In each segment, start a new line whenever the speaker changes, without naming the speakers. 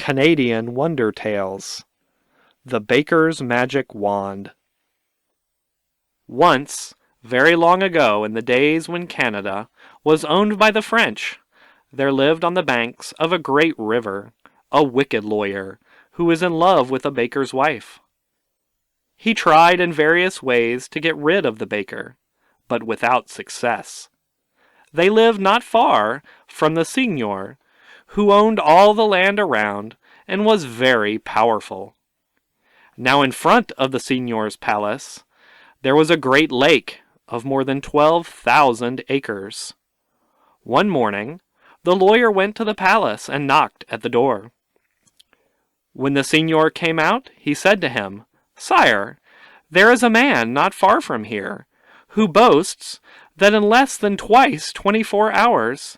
Canadian Wonder Tales. The Baker's Magic Wand. Once, very long ago in the days when Canada was owned by the French, there lived on the banks of a great river a wicked lawyer who was in love with a baker's wife. He tried in various ways to get rid of the baker, but without success. They lived not far from the seigneur, who owned all the land around and was very powerful. Now in front of the seigneur's palace, there was a great lake of more than 12,000 acres. One morning, the lawyer went to the palace and knocked at the door. When the seigneur came out, he said to him, "Sire, there is a man not far from here, who boasts that in less than twice 24 hours,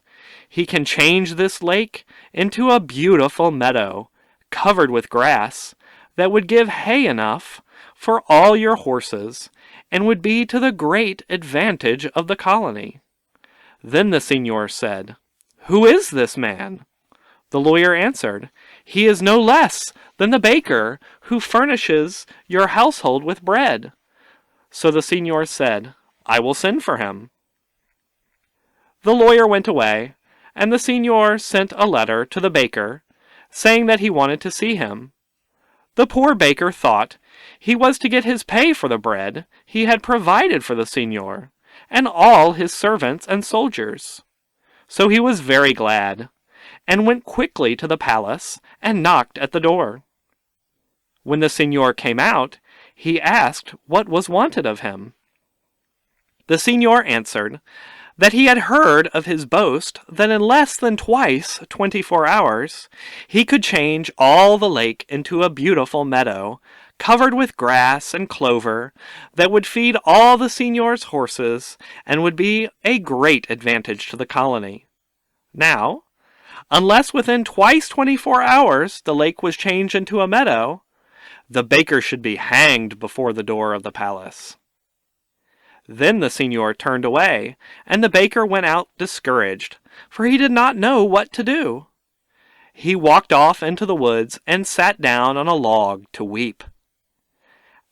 he can change this lake into a beautiful meadow, covered with grass, that would give hay enough for all your horses, and would be to the great advantage of the colony." Then the seigneur said, "Who is this man?" The lawyer answered, "He is no less than the baker who furnishes your household with bread." So the seigneur said, "I will send for him." The lawyer went away, and the seigneur sent a letter to the baker, saying that he wanted to see him. The poor baker thought he was to get his pay for the bread he had provided for the seigneur, and all his servants and soldiers. So he was very glad, and went quickly to the palace and knocked at the door. When the seigneur came out, he asked what was wanted of him. The seigneur answered that he had heard of his boast that in less than twice 24 hours he could change all the lake into a beautiful meadow, covered with grass and clover, that would feed all the seigneur's horses and would be a great advantage to the colony. Now, unless within twice 24 hours the lake was changed into a meadow, the baker should be hanged before the door of the palace. Then the seigneur turned away, and the baker went out discouraged, for he did not know what to do. He walked off into the woods and sat down on a log to weep.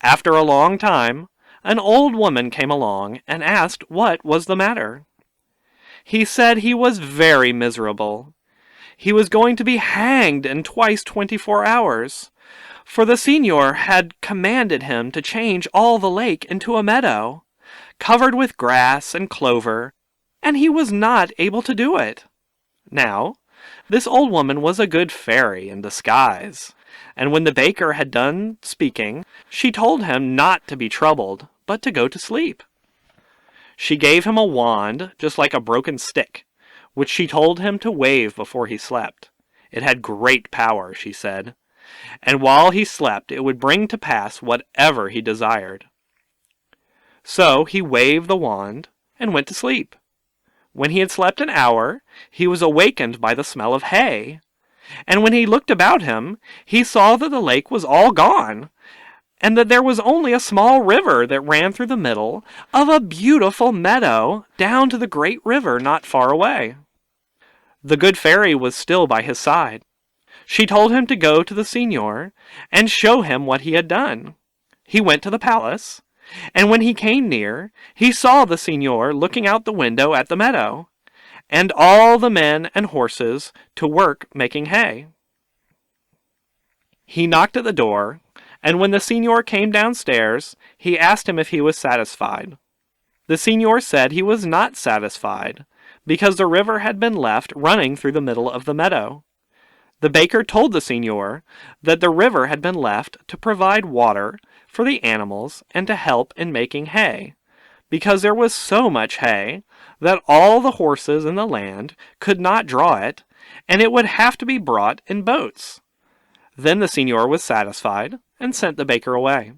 After a long time, an old woman came along and asked what was the matter. He said he was very miserable. He was going to be hanged in twice 24 hours, for the seigneur had commanded him to change all the lake into a meadow, covered with grass and clover, and he was not able to do it. Now, this old woman was a good fairy in disguise, and when the baker had done speaking, she told him not to be troubled, but to go to sleep. She gave him a wand, just like a broken stick, which she told him to wave before he slept. It had great power, she said, and while he slept it would bring to pass whatever he desired. So he waved the wand and went to sleep. When he had slept an hour, he was awakened by the smell of hay, and when he looked about him, he saw that the lake was all gone, and that there was only a small river that ran through the middle of a beautiful meadow down to the great river not far away. The good fairy was still by his side. She told him to go to the seigneur and show him what he had done. He went to the palace, and when he came near, he saw the seigneur looking out the window at the meadow, and all the men and horses to work making hay. He knocked at the door, and when the seigneur came downstairs, he asked him if he was satisfied. The seigneur said he was not satisfied, because the river had been left running through the middle of the meadow. The baker told the seigneur that the river had been left to provide water for the animals and to help in making hay, because there was so much hay that all the horses in the land could not draw it, and it would have to be brought in boats. Then the seigneur was satisfied and sent the baker away.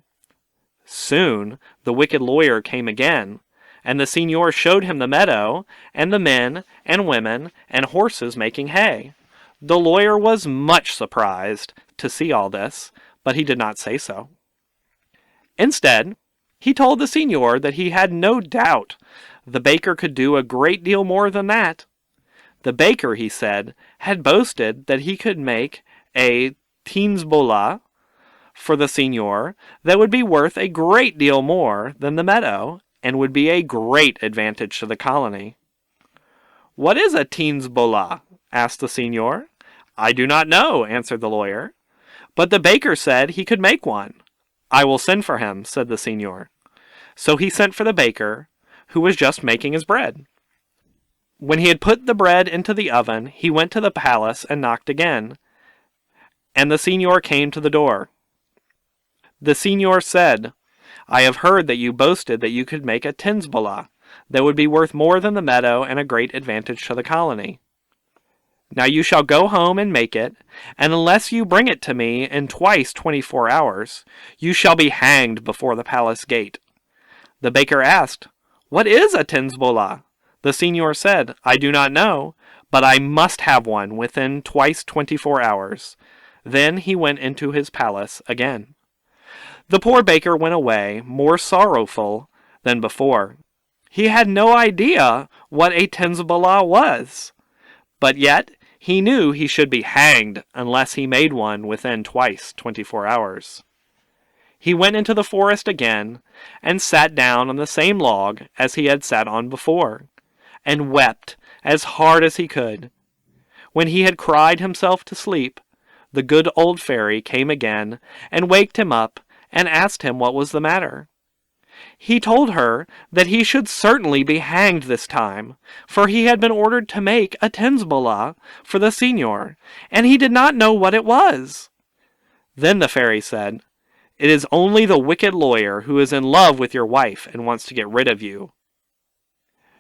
Soon the wicked lawyer came again, and the seigneur showed him the meadow and the men and women and horses making hay. The lawyer was much surprised to see all this, but he did not say so. Instead, he told the seigneur that he had no doubt the baker could do a great deal more than that. The baker, he said, had boasted that he could make a tinsbola for the señor that would be worth a great deal more than the meadow, and would be a great advantage to the colony. "What is a tinsbola?" asked the señor. "I do not know," answered the lawyer, "but the baker said he could make one." "I will send for him," said the señor. So he sent for the baker, who was just making his bread. When he had put the bread into the oven, he went to the palace and knocked again, and the señor came to the door. The señor said, "I have heard that you boasted that you could make a tinsbola that would be worth more than the meadow and a great advantage to the colony. Now you shall go home and make it, and unless you bring it to me in twice 24 hours, you shall be hanged before the palace gate." The baker asked, "What is a tinsbola?" The señor said, "I do not know, but I must have one within twice 24 hours. Then he went into his palace again. The poor baker went away more sorrowful than before. He had no idea what a tinsbola was, but yet he knew he should be hanged unless he made one within twice 24 hours. He went into the forest again, and sat down on the same log as he had sat on before, and wept as hard as he could. When he had cried himself to sleep, the good old fairy came again, and waked him up, and asked him what was the matter. He told her that he should certainly be hanged this time, for he had been ordered to make a tinsbola for the señor, and he did not know what it was. Then the fairy said, "It is only the wicked lawyer who is in love with your wife and wants to get rid of you.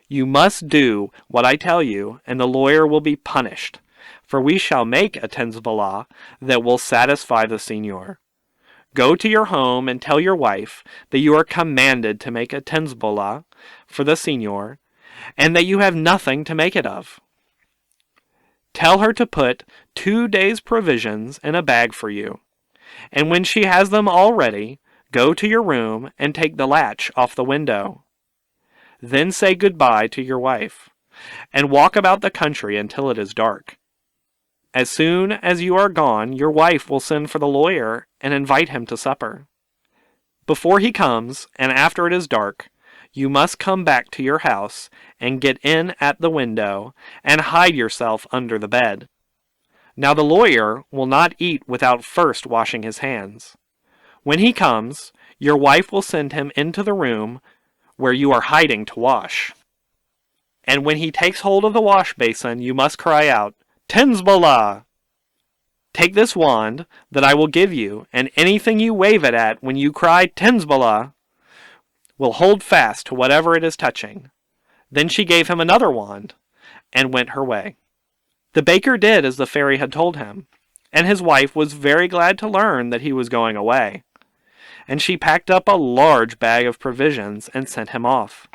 You must do what I tell you, and the lawyer will be punished, for we shall make a tinsbola that will satisfy the señor. Go to your home and tell your wife that you are commanded to make a tinsbola for the señor, and that you have nothing to make it of. Tell her to put 2 days' provisions in a bag for you, and when she has them all ready, go to your room and take the latch off the window. Then say goodbye to your wife, and walk about the country until it is dark. As soon as you are gone, your wife will send for the lawyer and invite him to supper. Before he comes, and after it is dark, you must come back to your house and get in at the window and hide yourself under the bed. Now the lawyer will not eat without first washing his hands. When he comes, your wife will send him into the room where you are hiding to wash. And when he takes hold of the wash basin, you must cry out, 'Tinsbola!' Take this wand that I will give you, and anything you wave it at when you cry 'Tinsbola' will hold fast to whatever it is touching." Then she gave him another wand, and went her way. The baker did as the fairy had told him, and his wife was very glad to learn that he was going away. And she packed up a large bag of provisions and sent him off.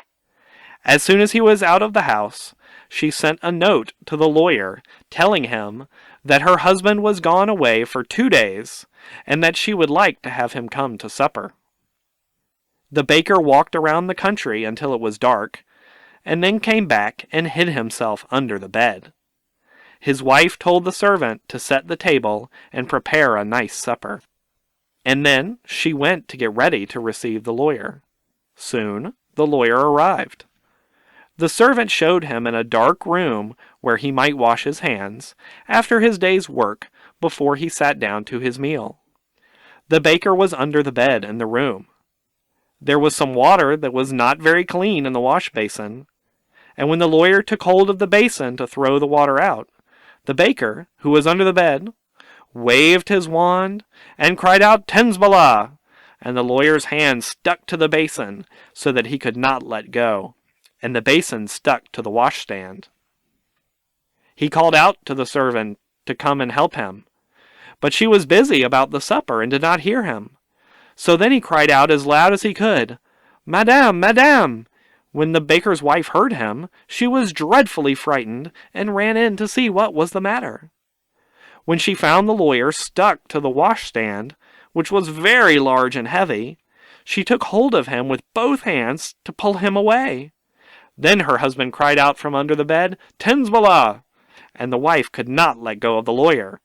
As soon as he was out of the house, she sent a note to the lawyer telling him that her husband was gone away for 2 days, and that she would like to have him come to supper. The baker walked around the country until it was dark, and then came back and hid himself under the bed. His wife told the servant to set the table and prepare a nice supper. And then she went to get ready to receive the lawyer. Soon the lawyer arrived. The servant showed him in a dark room where he might wash his hands after his day's work before he sat down to his meal. The baker was under the bed in the room. There was some water that was not very clean in the wash basin, and when the lawyer took hold of the basin to throw the water out, the baker, who was under the bed, waved his wand and cried out, "Tinsbola!" and the lawyer's hand stuck to the basin so that he could not let go, and the basin stuck to the washstand. He called out to the servant to come and help him, but she was busy about the supper and did not hear him. So then he cried out as loud as he could, "Madame, Madame!" When the baker's wife heard him, she was dreadfully frightened and ran in to see what was the matter. When she found the lawyer stuck to the washstand, which was very large and heavy, she took hold of him with both hands to pull him away. Then her husband cried out from under the bed, "Tinsbola!" and the wife could not let go of the lawyer.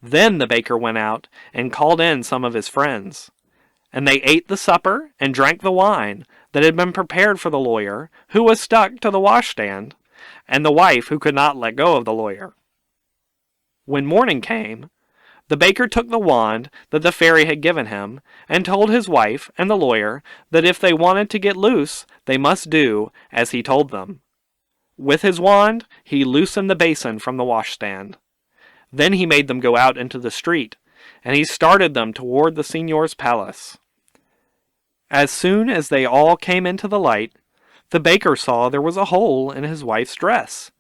Then the baker went out and called in some of his friends. And they ate the supper and drank the wine that had been prepared for the lawyer, who was stuck to the washstand, and the wife who could not let go of the lawyer. When morning came, the baker took the wand that the fairy had given him, and told his wife and the lawyer that if they wanted to get loose, they must do as he told them. With his wand, he loosened the basin from the washstand. Then he made them go out into the street, and he started them toward the signor's palace. As soon as they all came into the light, the baker saw there was a hole in his wife's dress.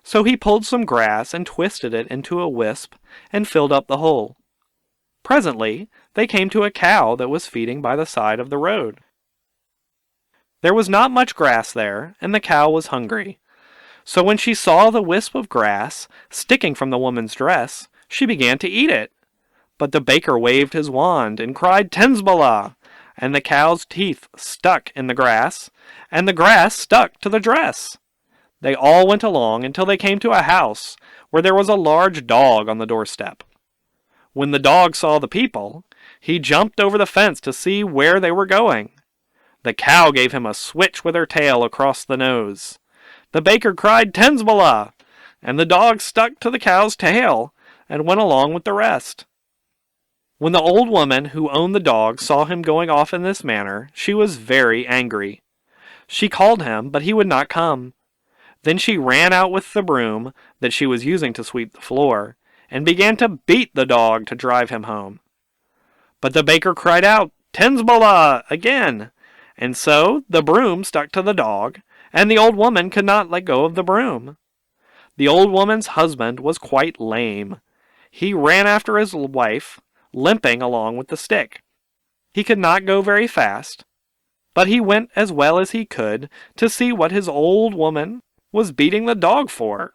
So he pulled some grass and twisted it into a wisp and filled up the hole. Presently, they came to a cow that was feeding by the side of the road. There was not much grass there, and the cow was hungry. So when she saw the wisp of grass sticking from the woman's dress, she began to eat it. But the baker waved his wand and cried, "Tensbala!" And the cow's teeth stuck in the grass, and the grass stuck to the dress. They all went along until they came to a house where there was a large dog on the doorstep. When the dog saw the people, he jumped over the fence to see where they were going. The cow gave him a switch with her tail across the nose. The baker cried, "Tensbala!" And the dog stuck to the cow's tail and went along with the rest. When the old woman who owned the dog saw him going off in this manner, she was very angry. She called him, but he would not come. Then she ran out with the broom that she was using to sweep the floor, and began to beat the dog to drive him home. But the baker cried out, "Tensbala!" again, and so the broom stuck to the dog, and the old woman could not let go of the broom. The old woman's husband was quite lame. He ran after his wife, limping along with the stick. He could not go very fast, but he went as well as he could to see what his old woman was beating the dog for.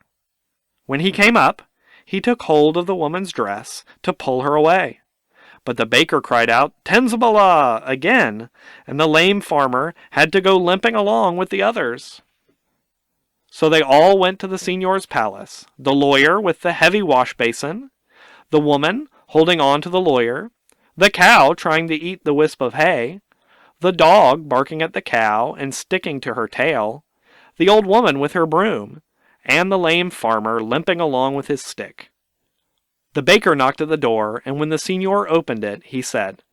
When he came up, he took hold of the woman's dress to pull her away. But the baker cried out, "Tensbala!" again, and the lame farmer had to go limping along with the others. So they all went to the signor's palace, the lawyer with the heavy wash basin, the woman holding on to the lawyer, the cow trying to eat the wisp of hay, the dog barking at the cow and sticking to her tail, the old woman with her broom, and the lame farmer limping along with his stick. The baker knocked at the door, and when the signor opened it, he said,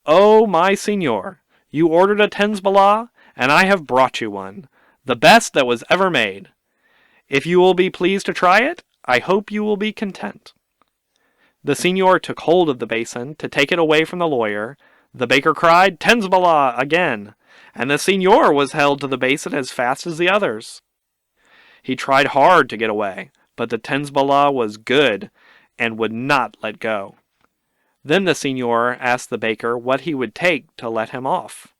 "Oh, my signor, you ordered a Tensbala, and I have brought you one, the best that was ever made. If you will be pleased to try it, I hope you will be content." The signor took hold of the basin to take it away from the lawyer. The baker cried, "Tensbala!" again, and the signor was held to the basin as fast as the others. He tried hard to get away, but the Tensbala was good and would not let go. Then the signor asked the baker what he would take to let him off.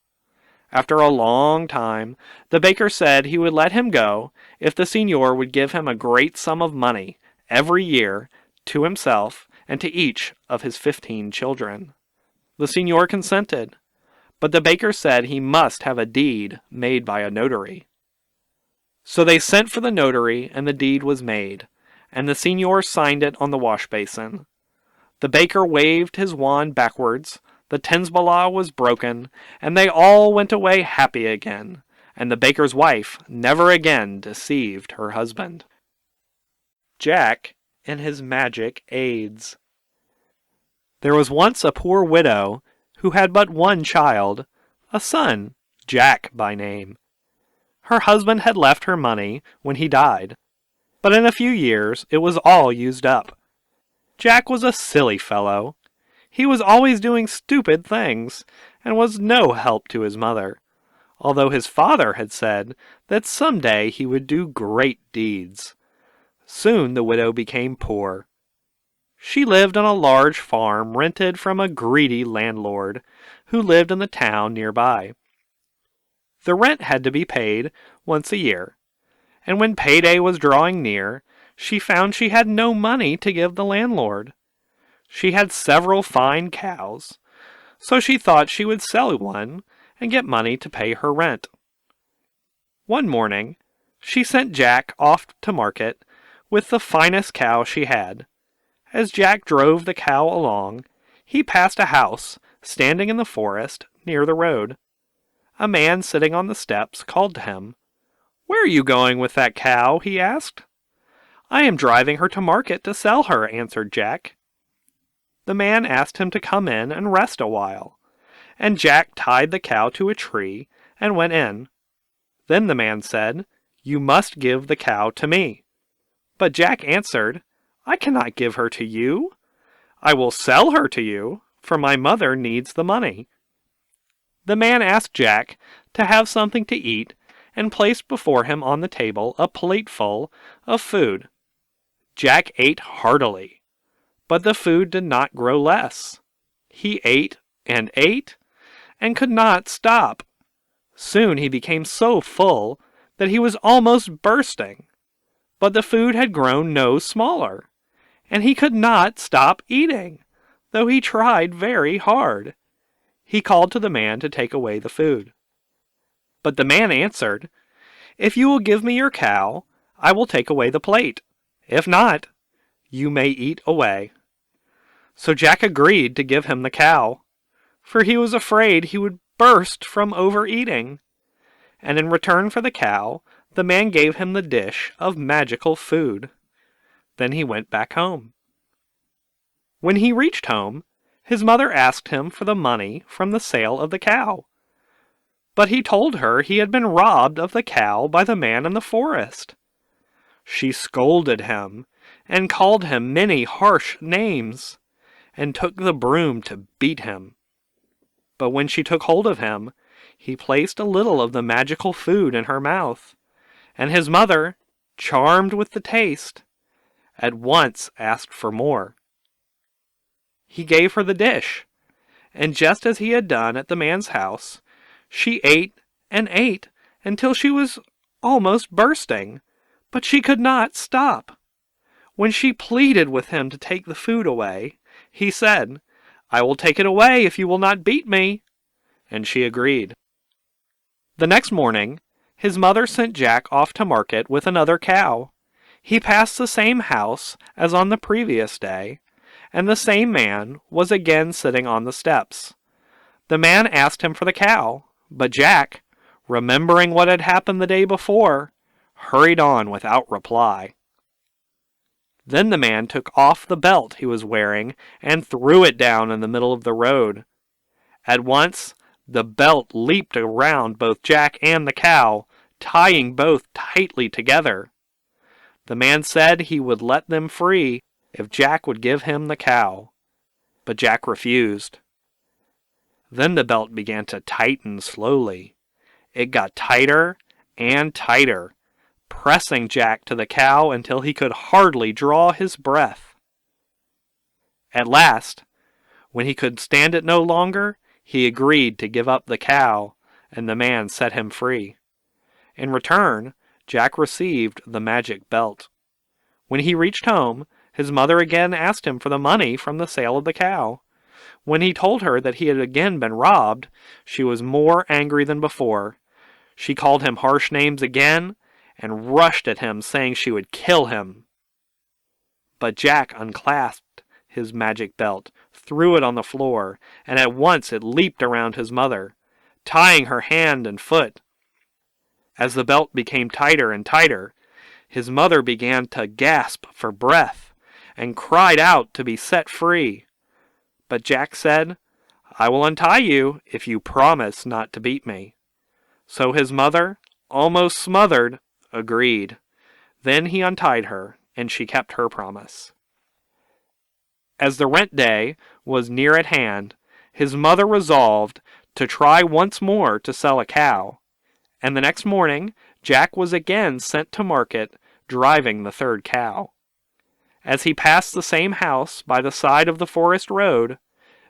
After a long time, the baker said he would let him go if the signor would give him a great sum of money every year to himself and to each of his 15 children. The signor consented, but the baker said he must have a deed made by a notary. So they sent for the notary, and the deed was made, and the signor signed it on the wash basin. The baker waved his wand backwards, the Tensbala was broken, and they all went away happy again, and the baker's wife never again deceived her husband. Jack and his magic aids. There was once a poor widow who had but one child, a son, Jack by name. Her husband had left her money when he died, but in a few years it was all used up. Jack was a silly fellow. He was always doing stupid things, and was no help to his mother, although his father had said that some day he would do great deeds. Soon the widow became poor. She lived on a large farm rented from a greedy landlord who lived in the town nearby. The rent had to be paid once a year, and when payday was drawing near, she found she had no money to give the landlord. She had several fine cows, so she thought she would sell one and get money to pay her rent. One morning, she sent Jack off to market with the finest cow she had. As Jack drove the cow along, he passed a house standing in the forest near the road. A man sitting on the steps called to him. "Where are you going with that cow?" he asked. "I am driving her to market to sell her," answered Jack. The man asked him to come in and rest a while, and Jack tied the cow to a tree and went in. Then the man said, "You must give the cow to me." But Jack answered, "I cannot give her to you. I will sell her to you, for my mother needs the money." The man asked Jack to have something to eat and placed before him on the table a plateful of food. Jack ate heartily, but the food did not grow less. He ate and could not stop. Soon he became so full that he was almost bursting. But the food had grown no smaller, and he could not stop eating, though he tried very hard. He called to the man to take away the food. But the man answered, "If you will give me your cow, I will take away the plate. If not, you may eat away." So Jack agreed to give him the cow, for he was afraid he would burst from overeating. And in return for the cow, the man gave him the dish of magical food. Then he went back home. When he reached home, his mother asked him for the money from the sale of the cow. But he told her he had been robbed of the cow by the man in the forest. She scolded him and called him many harsh names, and took the broom to beat him. But when she took hold of him, he placed a little of the magical food in her mouth, and his mother, charmed with the taste, at once asked for more. He gave her the dish, and just as he had done at the man's house, she ate and ate until she was almost bursting, but she could not stop. When she pleaded with him to take the food away, he said, "I will take it away if you will not beat me," and she agreed. The next morning, his mother sent Jack off to market with another cow. He passed the same house as on the previous day, and the same man was again sitting on the steps. The man asked him for the cow, but Jack, remembering what had happened the day before, hurried on without reply. Then the man took off the belt he was wearing and threw it down in the middle of the road. At once, the belt leaped around both Jack and the cow, tying both tightly together. The man said he would let them free if Jack would give him the cow, but Jack refused. Then the belt began to tighten slowly. It got tighter and tighter, pressing Jack to the cow until he could hardly draw his breath. At last, when he could stand it no longer, he agreed to give up the cow, and the man set him free. In return, Jack received the magic belt. When he reached home, his mother again asked him for the money from the sale of the cow. When he told her that he had again been robbed, she was more angry than before. She called him harsh names again, and rushed at him, saying she would kill him. But Jack unclasped his magic belt, threw it on the floor, and at once it leaped around his mother, tying her hand and foot. As the belt became tighter and tighter, his mother began to gasp for breath, and cried out to be set free. But Jack said, "I will untie you if you promise not to beat me." So his mother, almost smothered, agreed. Then he untied her, and she kept her promise. As the rent day was near at hand, his mother resolved to try once more to sell a cow, and the next morning Jack was again sent to market, driving the third cow. As he passed the same house by the side of the forest road,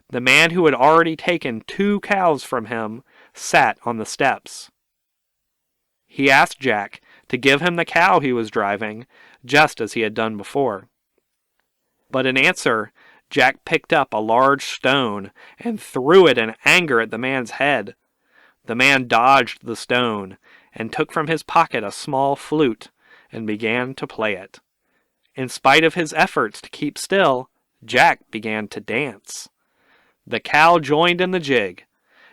the man who had already taken 2 cows from him sat on the steps. He asked Jack to give him the cow he was driving, just as he had done before. But in answer, Jack picked up a large stone and threw it in anger at the man's head. The man dodged the stone and took from his pocket a small flute and began to play it. In spite of his efforts to keep still, Jack began to dance. The cow joined in the jig,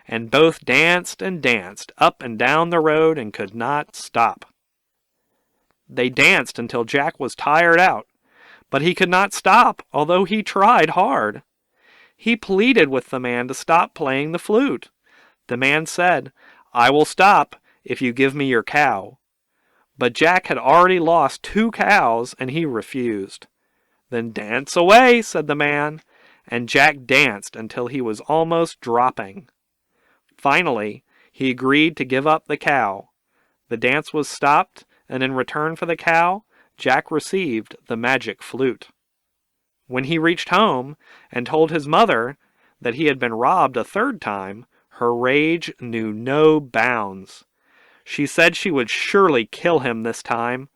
and both danced and danced up and down the road and could not stop. They danced until Jack was tired out, but he could not stop, although he tried hard. He pleaded with the man to stop playing the flute. The man said, "I will stop if you give me your cow." But Jack had already lost 2 cows, and he refused. "Then dance away," said the man, and Jack danced until he was almost dropping. Finally, he agreed to give up the cow. The dance was stopped, and in return for the cow, Jack received the magic flute. When he reached home and told his mother that he had been robbed a 3rd time, her rage knew no bounds. She said she would surely kill him this time,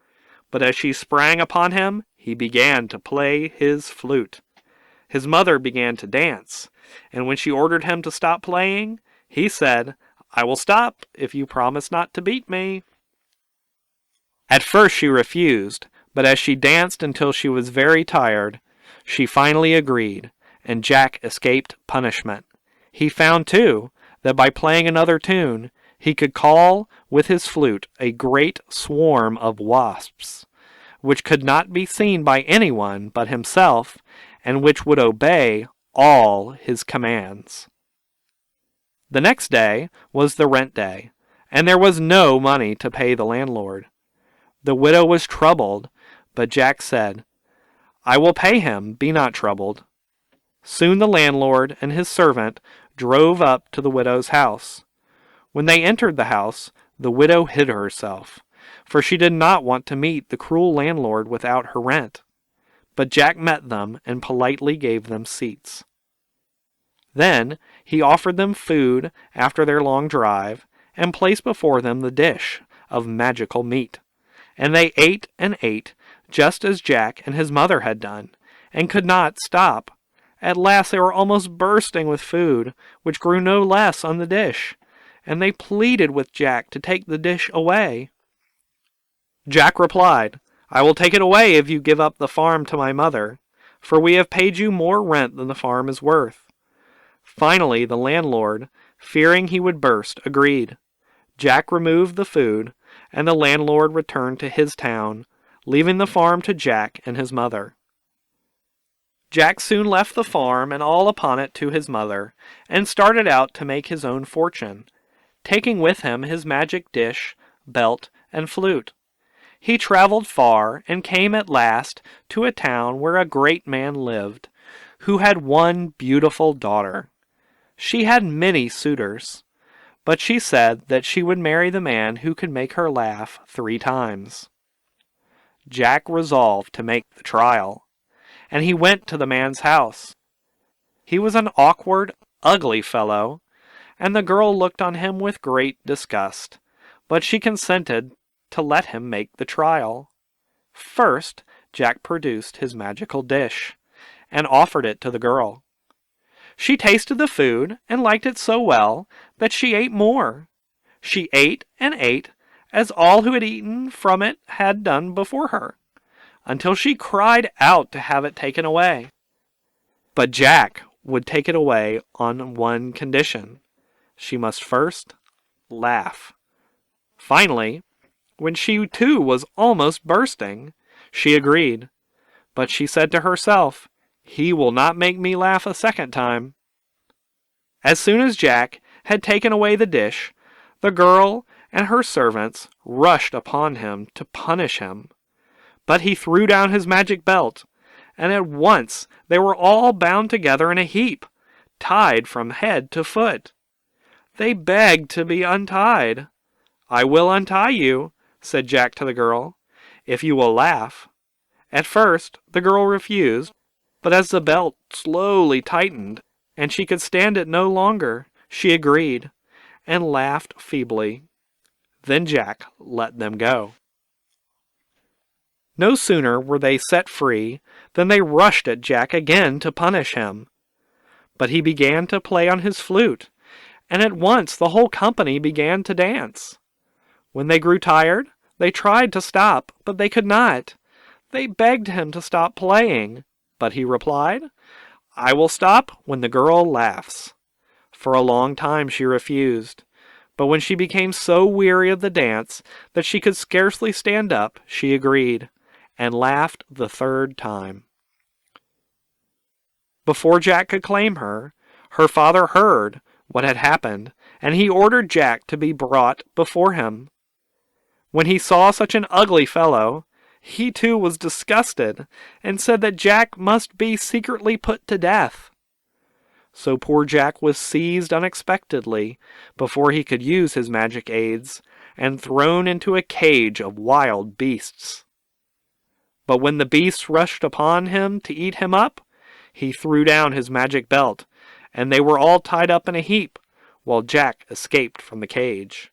but as she sprang upon him, he began to play his flute. His mother began to dance, and when she ordered him to stop playing, he said, "I will stop if you promise not to beat me." At first she refused, but as she danced until she was very tired, she finally agreed, and Jack escaped punishment. He found, too, that by playing another tune, he could call with his flute a great swarm of wasps, which could not be seen by anyone but himself, and which would obey all his commands. The next day was the rent day, and there was no money to pay the landlord. The widow was troubled, but Jack said, "I will pay him, be not troubled." Soon the landlord and his servant drove up to the widow's house. When they entered the house, the widow hid herself, for she did not want to meet the cruel landlord without her rent. But Jack met them and politely gave them seats. Then he offered them food after their long drive, and placed before them the dish of magical meat. And they ate and ate, just as Jack and his mother had done, and could not stop. At last they were almost bursting with food, which grew no less on the dish, and they pleaded with Jack to take the dish away. Jack replied, "I will take it away if you give up the farm to my mother, for we have paid you more rent than the farm is worth." Finally, the landlord, fearing he would burst, agreed. Jack removed the food, and the landlord returned to his town, leaving the farm to Jack and his mother. Jack soon left the farm and all upon it to his mother, and started out to make his own fortune, taking with him his magic dish, belt, and flute. He traveled far, and came at last to a town where a great man lived, who had one beautiful daughter. She had many suitors, but she said that she would marry the man who could make her laugh 3 times. Jack resolved to make the trial, and he went to the man's house. He was an awkward, ugly fellow, and the girl looked on him with great disgust, but she consented to let him make the trial. First, Jack produced his magical dish, and offered it to the girl. She tasted the food, and liked it so well that she ate more. She ate and ate, as all who had eaten from it had done before her, until she cried out to have it taken away. But Jack would take it away on one condition. She must first laugh. Finally, when she too was almost bursting, she agreed. But she said to herself, "He will not make me laugh a 2nd time." As soon as Jack had taken away the dish, the girl and her servants rushed upon him to punish him. But he threw down his magic belt, and at once they were all bound together in a heap, tied from head to foot. They begged to be untied. "I will untie you," said Jack to the girl, "if you will laugh." At first the girl refused, but as the belt slowly tightened, and she could stand it no longer, she agreed, and laughed feebly. Then Jack let them go. No sooner were they set free than they rushed at Jack again to punish him. But he began to play on his flute, and at once the whole company began to dance. When they grew tired, they tried to stop, but they could not. They begged him to stop playing, But he replied, "I will stop when the girl laughs." For a long time she refused, but when she became so weary of the dance that she could scarcely stand up, she agreed, and laughed the third time. Before Jack could claim her, her father heard what had happened, and he ordered Jack to be brought before him. When he saw such an ugly fellow, he too was disgusted, and said that Jack must be secretly put to death. So poor Jack was seized unexpectedly before he could use his magic aids, and thrown into a cage of wild beasts. But when the beasts rushed upon him to eat him up, he threw down his magic belt, and they were all tied up in a heap, while Jack escaped from the cage.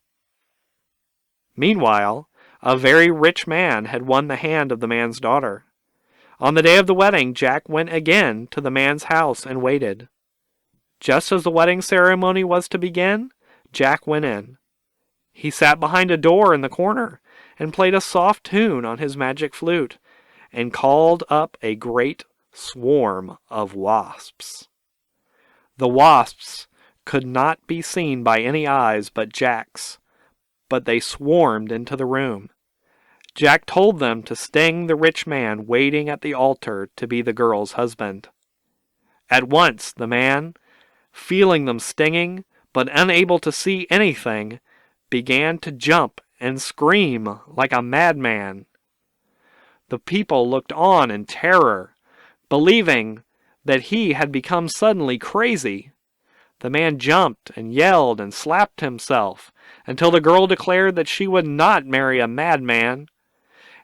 Meanwhile, a very rich man had won the hand of the man's daughter. On the day of the wedding, Jack went again to the man's house and waited. Just as the wedding ceremony was to begin, Jack went in. He sat behind a door in the corner and played a soft tune on his magic flute, and called up a great swarm of wasps. The wasps could not be seen by any eyes but Jack's, but they swarmed into the room. Jack told them to sting the rich man waiting at the altar to be the girl's husband. At once the man, feeling them stinging, but unable to see anything, began to jump and scream like a madman. The people looked on in terror, believing that he had become suddenly crazy. The man jumped and yelled and slapped himself until the girl declared that she would not marry a madman,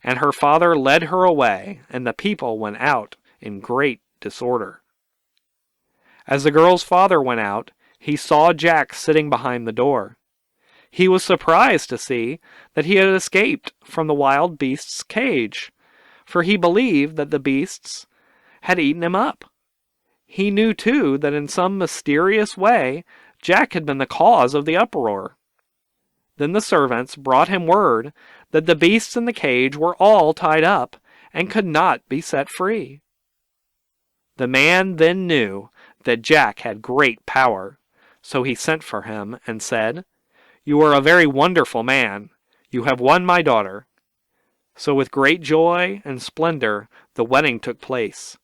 and her father led her away, and the people went out in great disorder. As the girl's father went out, he saw Jack sitting behind the door. He was surprised to see that he had escaped from the wild beast's cage, for he believed that the beasts had eaten him up. He knew, too, that in some mysterious way Jack had been the cause of the uproar. Then the servants brought him word that the beasts in the cage were all tied up and could not be set free. The man then knew that Jack had great power, so he sent for him and said, "You are a very wonderful man. You have won my daughter." So with great joy and splendor the wedding took place.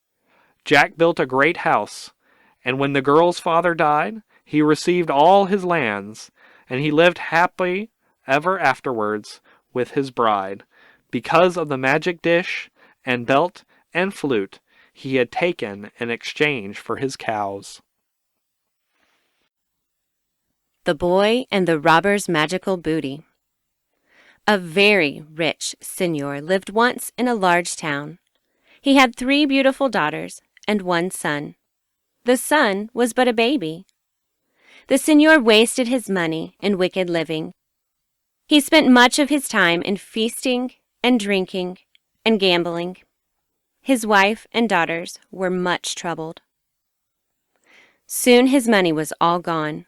Jack built a great house, and when the girl's father died, he received all his lands, and he lived happy ever afterwards with his bride, because of the magic dish and belt and flute he had taken in exchange for his cows.
The Boy and the Robber's Magical Booty. A very rich seigneur lived once in a large town. He had 3 beautiful daughters and 1 son. The son was but a baby. The seigneur wasted his money in wicked living. He spent much of his time in feasting and drinking and gambling. His wife and daughters were much troubled. Soon his money was all gone,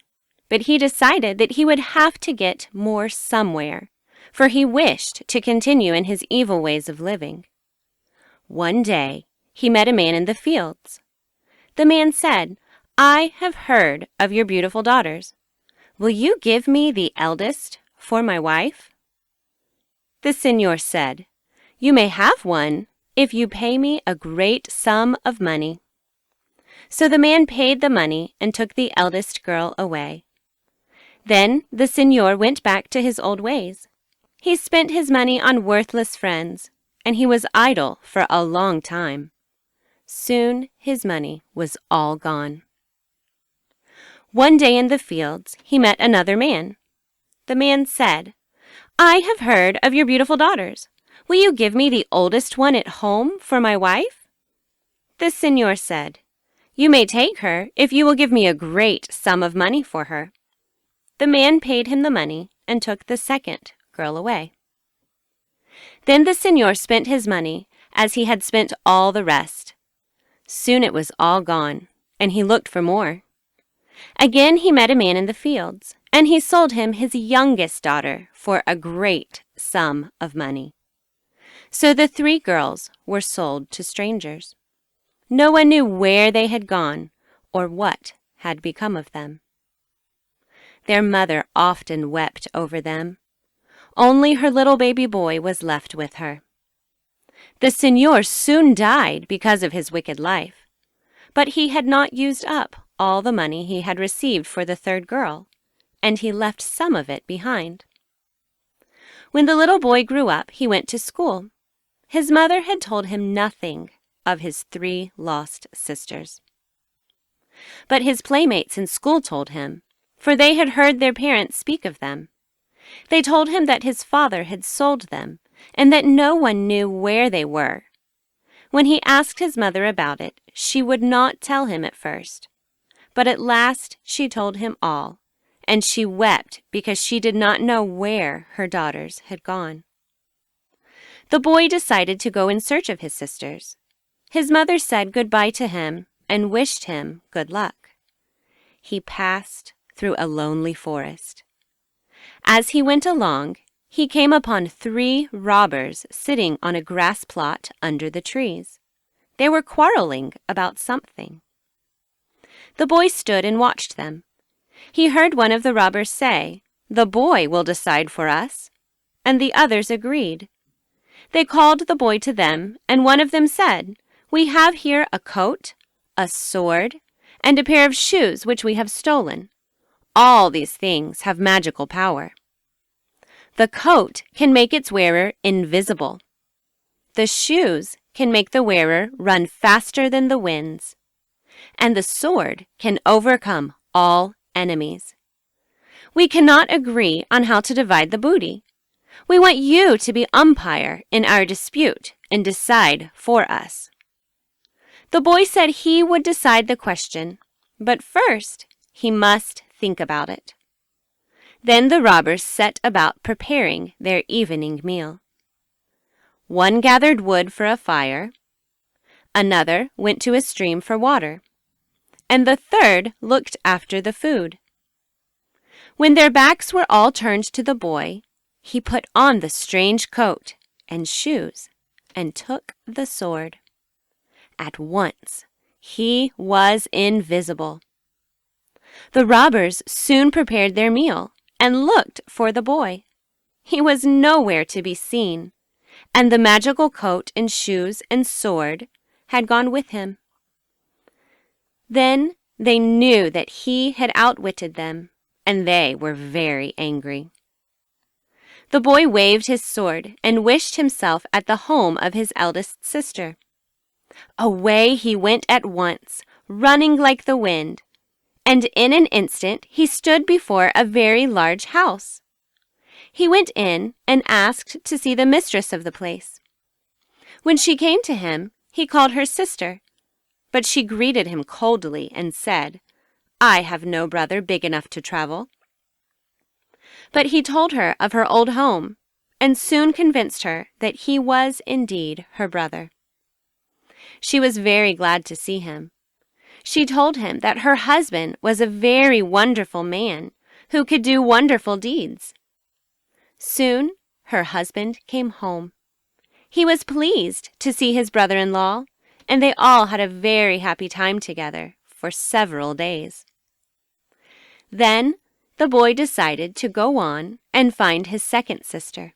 but he decided that he would have to get more somewhere, for he wished to continue in his evil ways of living. One day he met a man in the fields. The man said, "I have heard of your beautiful daughters. Will you give me the eldest for my wife?" The seigneur said, "You may have one if you pay me a great sum of money." So the man paid the money and took the eldest girl away. Then the seigneur went back to his old ways. He spent his money on worthless friends, and he was idle for a long time. Soon his money was all gone. One day in the fields he met another man. The man said, "I have heard of your beautiful daughters. Will you give me the oldest one at home for my wife?" The seigneur said, "You may take her if you will give me a great sum of money for her." The man paid him the money and took the second girl away. Then the seigneur spent his money as he had spent all the rest. Soon it was all gone, and he looked for more. Again he met a man in the fields, and he sold him his youngest daughter for a great sum of money. So the 3 girls were sold to strangers. No one knew where they had gone or what had become of them. Their mother often wept over them. Only her little baby boy was left with her. The señor soon died because of his wicked life, but he had not used up all the money he had received for the third girl, and he left some of it behind. When the little boy grew up, he went to school. His mother had told him nothing of his 3 lost sisters. But his playmates in school told him, for they had heard their parents speak of them. They told him that his father had sold them, and that no one knew where they were. When he asked his mother about it, she would not tell him at first. But at last she told him all, and she wept because she did not know where her daughters had gone. The boy decided to go in search of his sisters. His mother said goodbye to him and wished him good luck. He passed through a lonely forest. As he went along, he came upon 3 robbers sitting on a grass plot under the trees. They were quarreling about something. The boy stood and watched them. He heard one of the robbers say, "The boy will decide for us," and the others agreed. They called the boy to them, and one of them said, "We have here a coat, a sword, and a pair of shoes which we have stolen. All these things have magical power. The coat can make its wearer invisible. The shoes can make the wearer run faster than the winds. And the sword can overcome all enemies. We cannot agree on how to divide the booty. We want you to be umpire in our dispute and decide for us." The boy said he would decide the question, but first he must think about it. Then the robbers set about preparing their evening meal. One gathered wood for a fire, another went to a stream for water, and the third looked after the food. When their backs were all turned to the boy, he put on the strange coat and shoes and took the sword. At once, he was invisible. The robbers soon prepared their meal and looked for the boy. He was nowhere to be seen, and the magical coat and shoes and sword had gone with him. Then they knew that he had outwitted them, and they were very angry. The boy waved his sword and wished himself at the home of his eldest sister. Away he went at once, running like the wind, and in an instant he stood before a very large house. He went in and asked to see the mistress of the place. When she came to him, he called her sister, but she greeted him coldly and said, "I have no brother big enough to travel." But he told her of her old home, and soon convinced her that he was indeed her brother. She was very glad to see him. She told him that her husband was a very wonderful man who could do wonderful deeds. Soon her husband came home. He was pleased to see his brother-in-law, and they all had a very happy time together for several days. Then the boy decided to go on and find his second sister.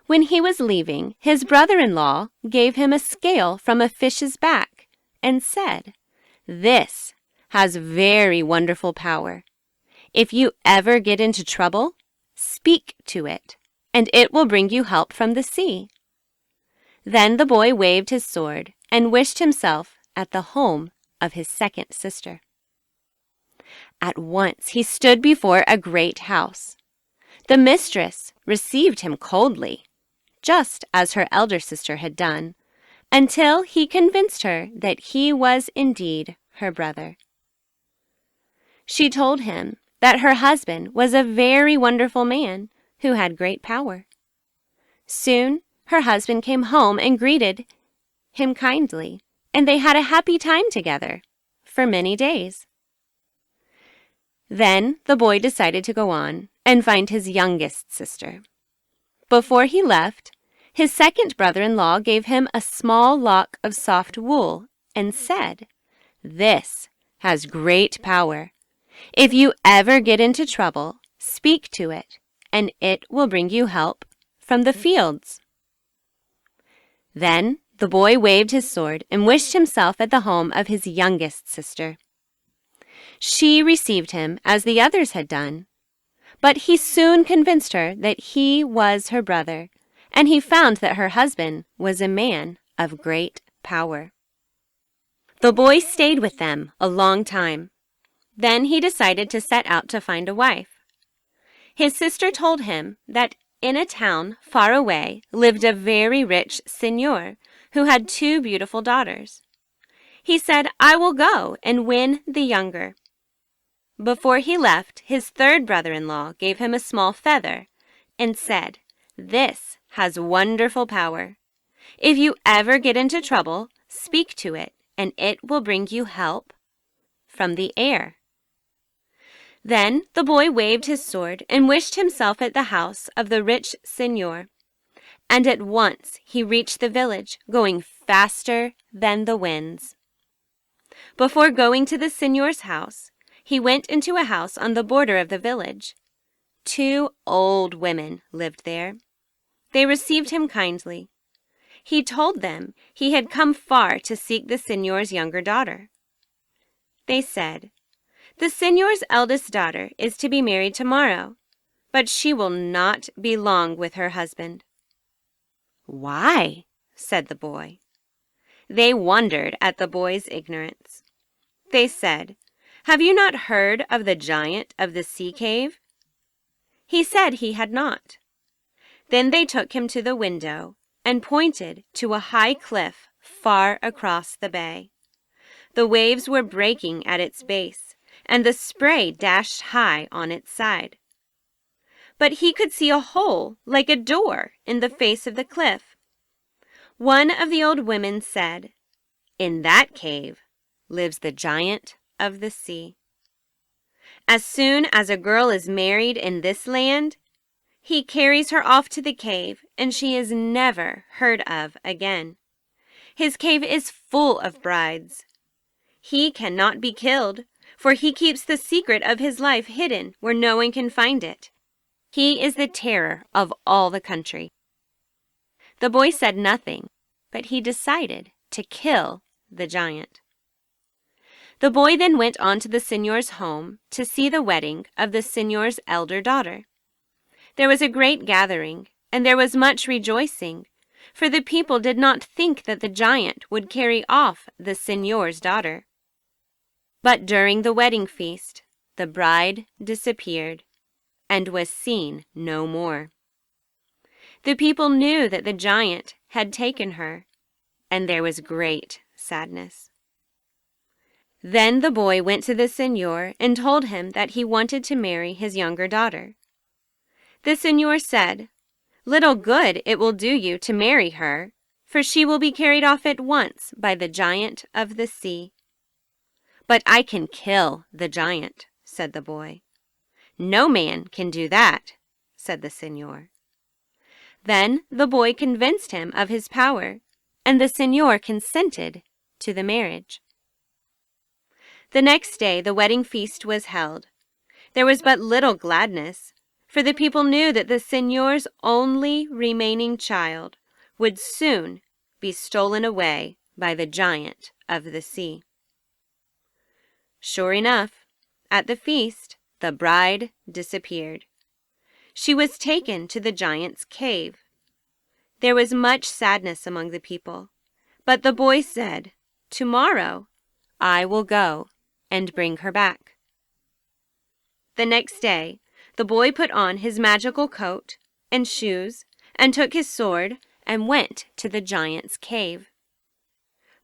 When he was leaving, his brother-in-law gave him a scale from a fish's back and said, "This has very wonderful power. If you ever get into trouble, speak to it, and it will bring you help from the sea." Then the boy waved his sword and wished himself at the home of his second sister. At once he stood before a great house. The mistress received him coldly, just as her elder sister had done, until he convinced her that he was indeed her brother. She told him that her husband was a very wonderful man who had great power. Soon her husband came home and greeted him kindly, and they had a happy time together for many days. Then the boy decided to go on and find his youngest sister. Before he left, his second brother-in-law gave him a small lock of soft wool and said, "This has great power. If you ever get into trouble, speak to it, and it will bring you help from the fields." Then the boy waved his sword and wished himself at the home of his youngest sister. She received him as the others had done, but he soon convinced her that he was her brother, and he found that her husband was a man of great power. The boy stayed with them a long time. Then he decided to set out to find a wife. His sister told him that in a town far away lived a very rich señor who had 2 beautiful daughters. He said, "I will go and win the younger." Before he left, his 3rd brother-in-law gave him a small feather and said, "This has wonderful power. If you ever get into trouble, speak to it, and it will bring you help from the air." Then the boy waved his sword and wished himself at the house of the rich señor, and at once he reached the village, going faster than the winds. Before going to the señor's house, he went into a house on the border of the village. 2 old women lived there. They received him kindly. He told them he had come far to seek the señor's younger daughter. They said, "The señor's eldest daughter is to be married tomorrow, but she will not be long with her husband." "Why?" said the boy. They wondered at the boy's ignorance. They said, "Have you not heard of the giant of the sea cave?" He said he had not. Then they took him to the window and pointed to a high cliff far across the bay. The waves were breaking at its base, and the spray dashed high on its side. But he could see a hole like a door in the face of the cliff. One of the old women said, "In that cave lives the giant of the sea. As soon as a girl is married in this land, he carries her off to the cave, and she is never heard of again. His cave is full of brides. He cannot be killed, for he keeps the secret of his life hidden where no one can find it. He is the terror of all the country." The boy said nothing, but he decided to kill the giant. The boy then went on to the señor's home to see the wedding of the señor's elder daughter. There was a great gathering, and there was much rejoicing, for the people did not think that the giant would carry off the señor's daughter. But during the wedding feast, the bride disappeared and was seen no more. The people knew that the giant had taken her, and there was great sadness. Then the boy went to the señor and told him that he wanted to marry his younger daughter. The señor said, "Little good it will do you to marry her, for she will be carried off at once by the giant of the sea." "But I can kill the giant," said the boy. "No man can do that," said the señor. Then the boy convinced him of his power, and the señor consented to the marriage. The next day the wedding feast was held. There was but little gladness, for the people knew that the señor's only remaining child would soon be stolen away by the giant of the sea. Sure enough, at the feast, the bride disappeared. She was taken to the giant's cave. There was much sadness among the people, but the boy said, "Tomorrow I will go and bring her back." The next day, the boy put on his magical coat and shoes and took his sword and went to the giant's cave.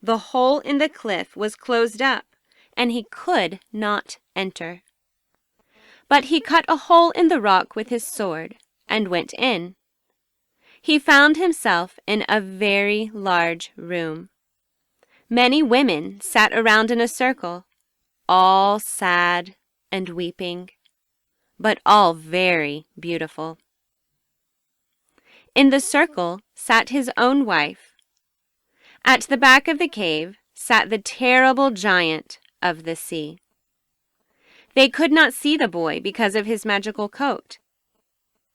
The hole in the cliff was closed up, and he could not enter. But he cut a hole in the rock with his sword and went in. He found himself in a very large room. Many women sat around in a circle, all sad and weeping, but all very beautiful. In the circle sat his own wife. At the back of the cave sat the terrible giant of the sea. They could not see the boy because of his magical coat.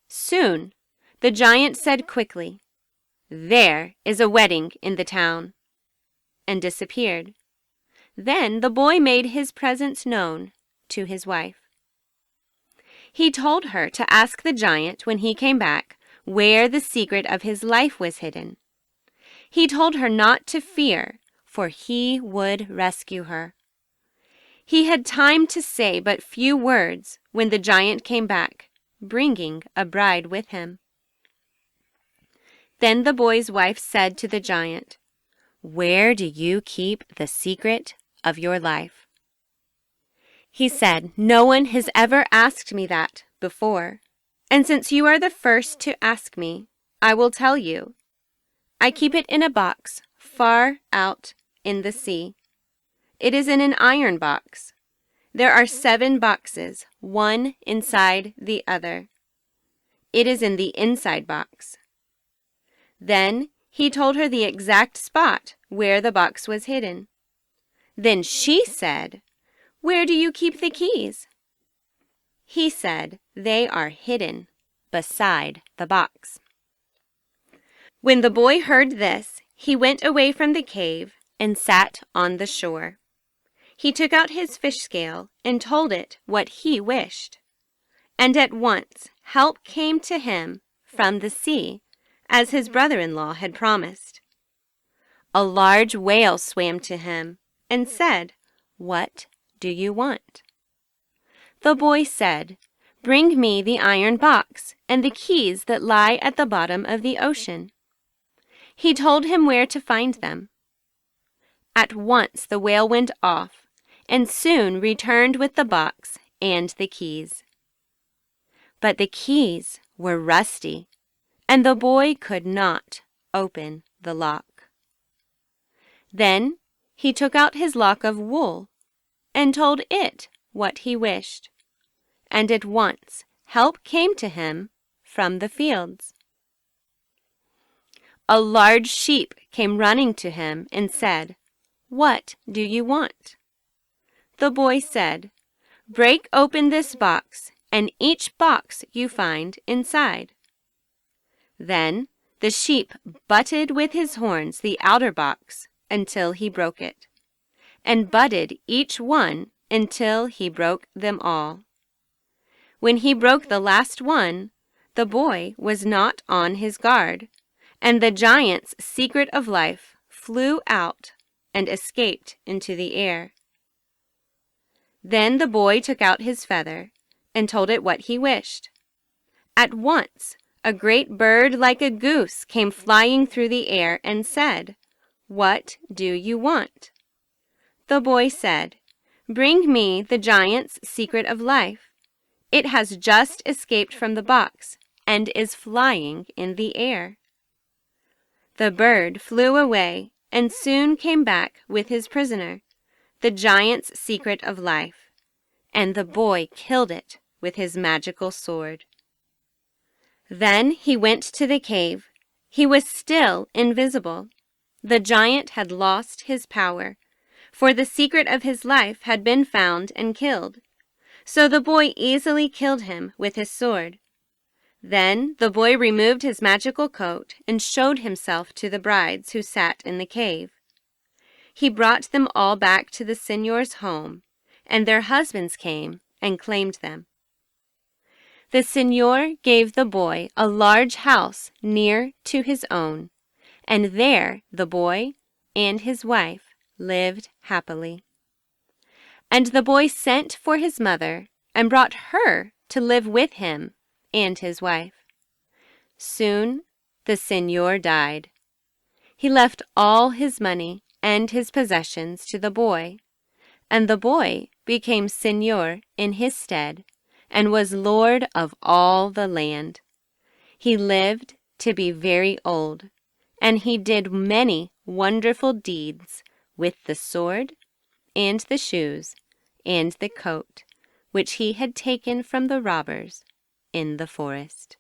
Soon, the giant said quickly, "There is a wedding in the town," and disappeared. Then the boy made his presence known to his wife. He told her to ask the giant when he came back where the secret of his life was hidden. He told her not to fear, for he would rescue her. He had time to say but few words when the giant came back, bringing a bride with him. Then the boy's wife said to the giant, "Where do you keep the secret of your life?" He said, "No one has ever asked me that before, and since you are the first to ask me, I will tell you. I keep it in a box far out in the sea. It is in an iron box. There are 7 boxes, one inside the other. It is in the inside box." Then he told her the exact spot where the box was hidden. Then she said, "Where do you keep the keys?" He said, "They are hidden beside the box." When the boy heard this, he went away from the cave and sat on the shore. He took out his fish scale and told it what he wished. And at once help came to him from the sea, as his brother-in-law had promised. A large whale swam to him and said, "What do you want?" The boy said, "Bring me the iron box and the keys that lie at the bottom of the ocean." He told him where to find them. At once the whale went off and soon returned with the box and the keys. But the keys were rusty, and the boy could not open the lock. Then he took out his lock of wool and told it what he wished, and at once help came to him from the fields. A large sheep came running to him and said, "What do you want?" The boy said, "Break open this box and each box you find inside." Then the sheep butted with his horns the outer box until he broke it, and butted each one until he broke them all. When he broke the last one, the boy was not on his guard, and the giant's secret of life flew out and escaped into the air. Then the boy took out his feather and told it what he wished. At once a great bird like a goose came flying through the air and said, "What do you want?" The boy said, "Bring me the giant's secret of life. It has just escaped from the box and is flying in the air." The bird flew away and soon came back with his prisoner, the giant's secret of life, and the boy killed it with his magical sword. Then he went to the cave. He was still invisible. The giant had lost his power, for the secret of his life had been found and killed. So the boy easily killed him with his sword. Then the boy removed his magical coat and showed himself to the brides who sat in the cave. He brought them all back to the señor's home, and their husbands came and claimed them. The señor gave the boy a large house near to his own, and there the boy and his wife lived happily. And the boy sent for his mother and brought her to live with him and his wife. Soon the señor died. He left all his money and his possessions to the boy, and the boy became señor in his stead and was lord of all the land. He lived to be very old, and he did many wonderful deeds with the sword and the shoes and the coat which he had taken from the robbers in the forest.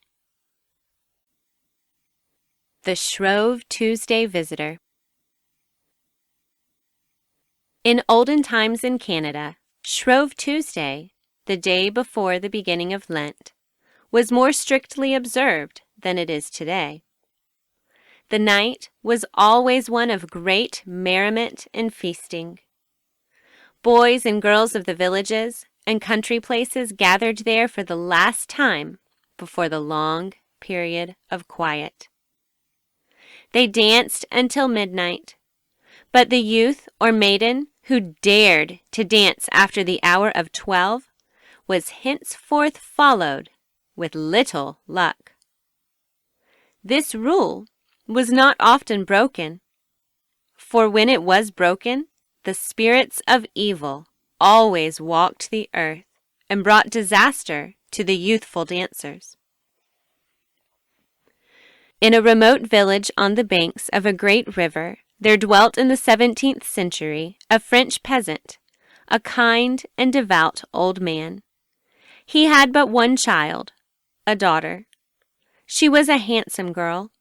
The Shrove Tuesday Visitor. In olden times in Canada, Shrove Tuesday, the day before the beginning of Lent, was more strictly observed than it is today. The night was always one of great merriment and feasting. Boys and girls of the villages and country places gathered there for the last time before the long period of quiet. They danced until midnight, but the youth or maiden who dared to dance after the hour of 12 was henceforth followed with little luck. This rule was not often broken, for when it was broken, the spirits of evil always walked the earth and brought disaster to the youthful dancers. In a remote village on the banks of a great river, there dwelt in the 17th century a French peasant, a kind and devout old man. He had but one child, a daughter. She was a handsome girl,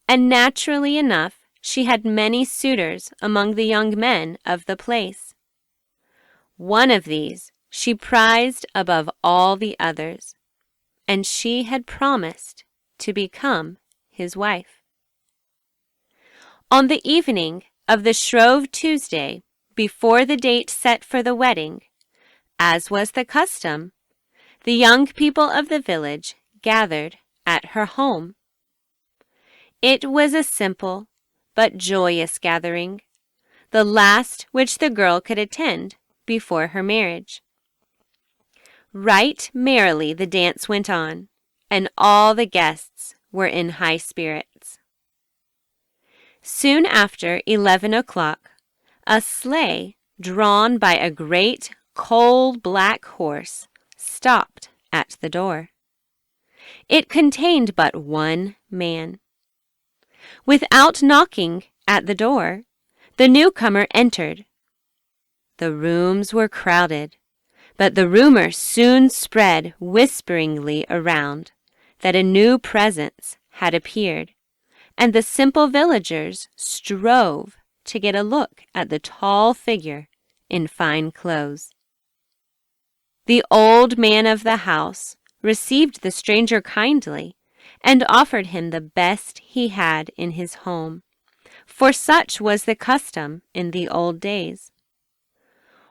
and naturally enough, she had many suitors among the young men of the place. One of these she prized above all the others, and she had promised to become his wife. On the evening of the Shrove Tuesday, before the date set for the wedding, as was the custom, the young people of the village gathered at her home. It was a simple but joyous gathering, the last which the girl could attend before her marriage. Right merrily the dance went on, and all the guests were in high spirits. Soon after 11 o'clock, a sleigh drawn by a great coal-black horse stopped at the door. It contained but one man. Without knocking at the door, the newcomer entered. The rooms were crowded, but the rumor soon spread whisperingly around that a new presence had appeared, and the simple villagers strove to get a look at the tall figure in fine clothes. The old man of the house received the stranger kindly and offered him the best he had in his home, for such was the custom in the old days.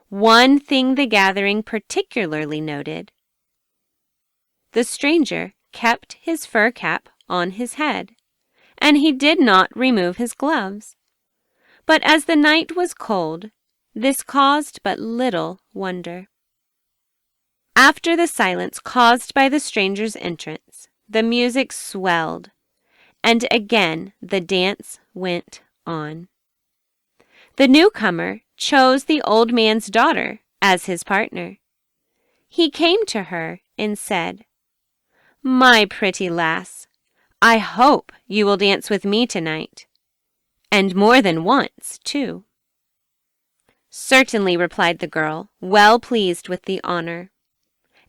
One thing the gathering particularly noted: the stranger kept his fur cap on his head, and he did not remove his gloves. But as the night was cold, this caused but little wonder. After the silence caused by the stranger's entrance, the music swelled, and again the dance went on. The newcomer chose the old man's daughter as his partner. He came to her and said, "My pretty lass, I hope you will dance with me tonight, and more than once, too." "Certainly," replied the girl, well pleased with the honor,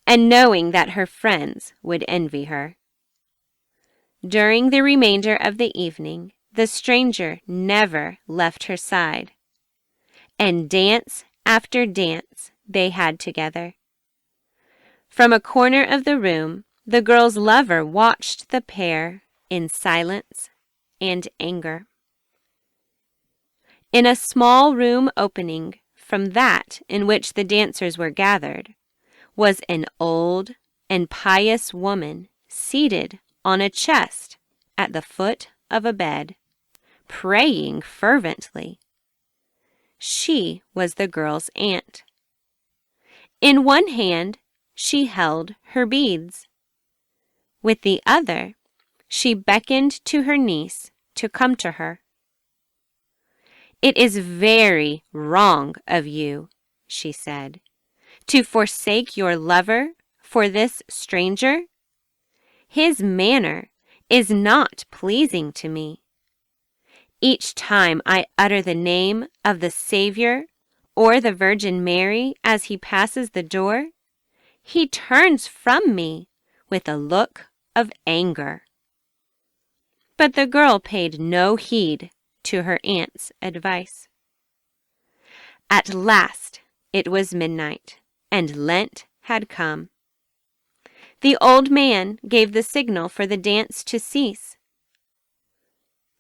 and knowing that her friends would envy her. During the remainder of the evening, the stranger never left her side, and dance after dance they had together. From a corner of the room, the girl's lover watched the pair in silence and anger. In a small room opening from that in which the dancers were gathered, was an old and pious woman seated on a chest at the foot of a bed, praying fervently. She was the girl's aunt. In one hand she held her beads. With the other, she beckoned to her niece to come to her. "It is very wrong of you," she said, "to forsake your lover for this stranger. His manner is not pleasing to me. Each time I utter the name of the Savior or the Virgin Mary as he passes the door, he turns from me with a look of anger." But the girl paid no heed to her aunt's advice. At last it was midnight, and Lent had come. The old man gave the signal for the dance to cease.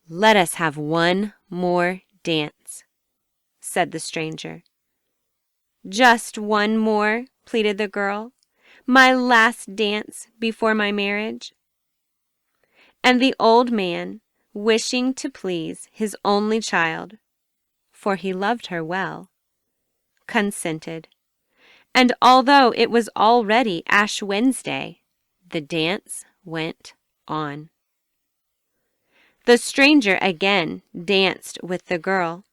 "Let us have one more dance," said the stranger. "Just one more," pleaded the girl. "My last dance before my marriage." And the old man, wishing to please his only child, for he loved her well, consented. And although it was already Ash Wednesday, the dance went on. The stranger again danced with the girl.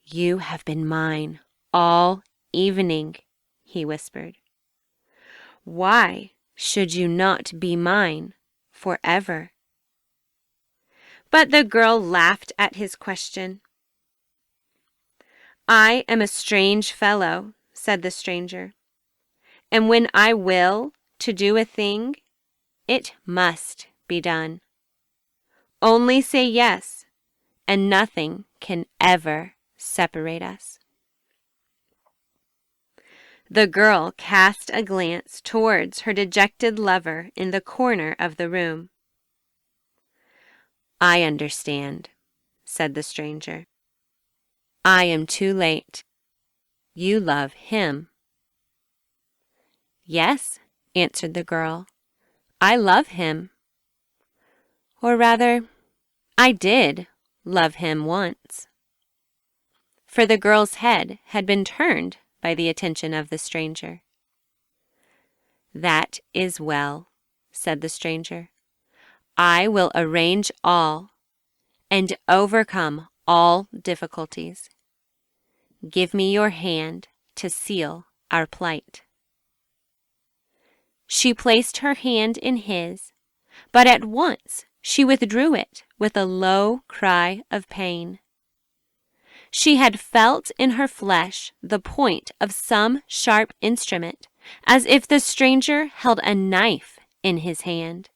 "You have been mine all evening," he whispered. "Why should you not be mine forever?" But the girl laughed at his question. "I am a strange fellow," said the stranger, "and when I will to do a thing, it must be done. Only say yes, and nothing can ever separate us." The girl cast a glance towards her dejected lover in the corner of the room. "I understand," said the stranger. "I am too late. You love him." "Yes," answered the girl, "I love him. Or rather, I did love him once." For the girl's head had been turned by the attention of the stranger. "That is well," said the stranger. "I will arrange all and overcome all difficulties. Give me your hand to seal our plight." She placed her hand in his, but at once she withdrew it with a low cry of pain. She had felt in her flesh the point of some sharp instrument, as if the stranger held a knife in his hand.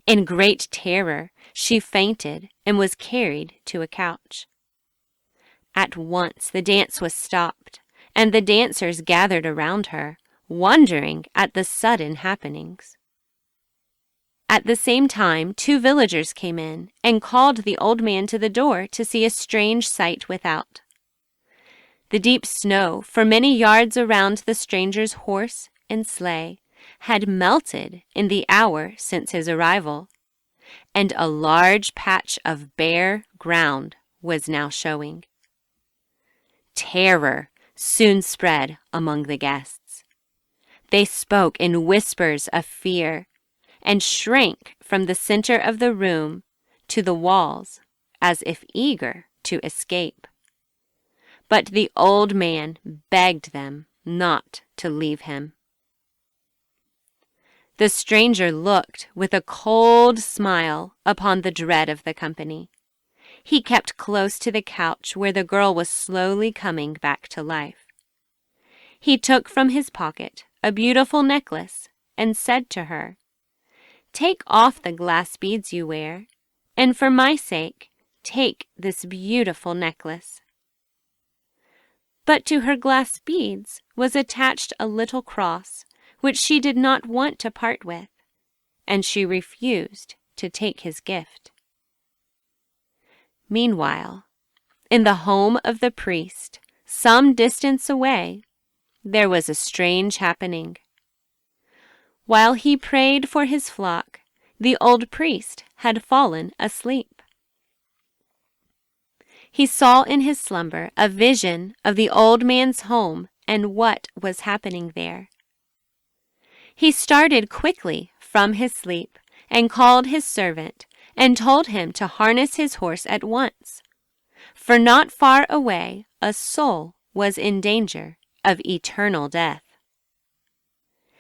In great terror, she fainted and was carried to a couch. At once the dance was stopped, and the dancers gathered around her, wondering at the sudden happenings. At the same time, 2 villagers came in and called the old man to the door to see a strange sight without. The deep snow for many yards around the stranger's horse and sleigh had melted in the hour since his arrival, and a large patch of bare ground was now showing. Terror soon spread among the guests. They spoke in whispers of fear, and shrank from the center of the room to the walls, as if eager to escape. But the old man begged them not to leave him. The stranger looked with a cold smile upon the dread of the company. He kept close to the couch where the girl was slowly coming back to life. He took from his pocket a beautiful necklace and said to her, "Take off the glass beads you wear, and for my sake, take this beautiful necklace." But to her glass beads was attached a little cross, which she did not want to part with, and she refused to take his gift. Meanwhile, in the home of the priest, some distance away, there was a strange happening. While he prayed for his flock, the old priest had fallen asleep. He saw in his slumber a vision of the old man's home and what was happening there. He started quickly from his sleep and called his servant and told him to harness his horse at once, for not far away a soul was in danger of eternal death.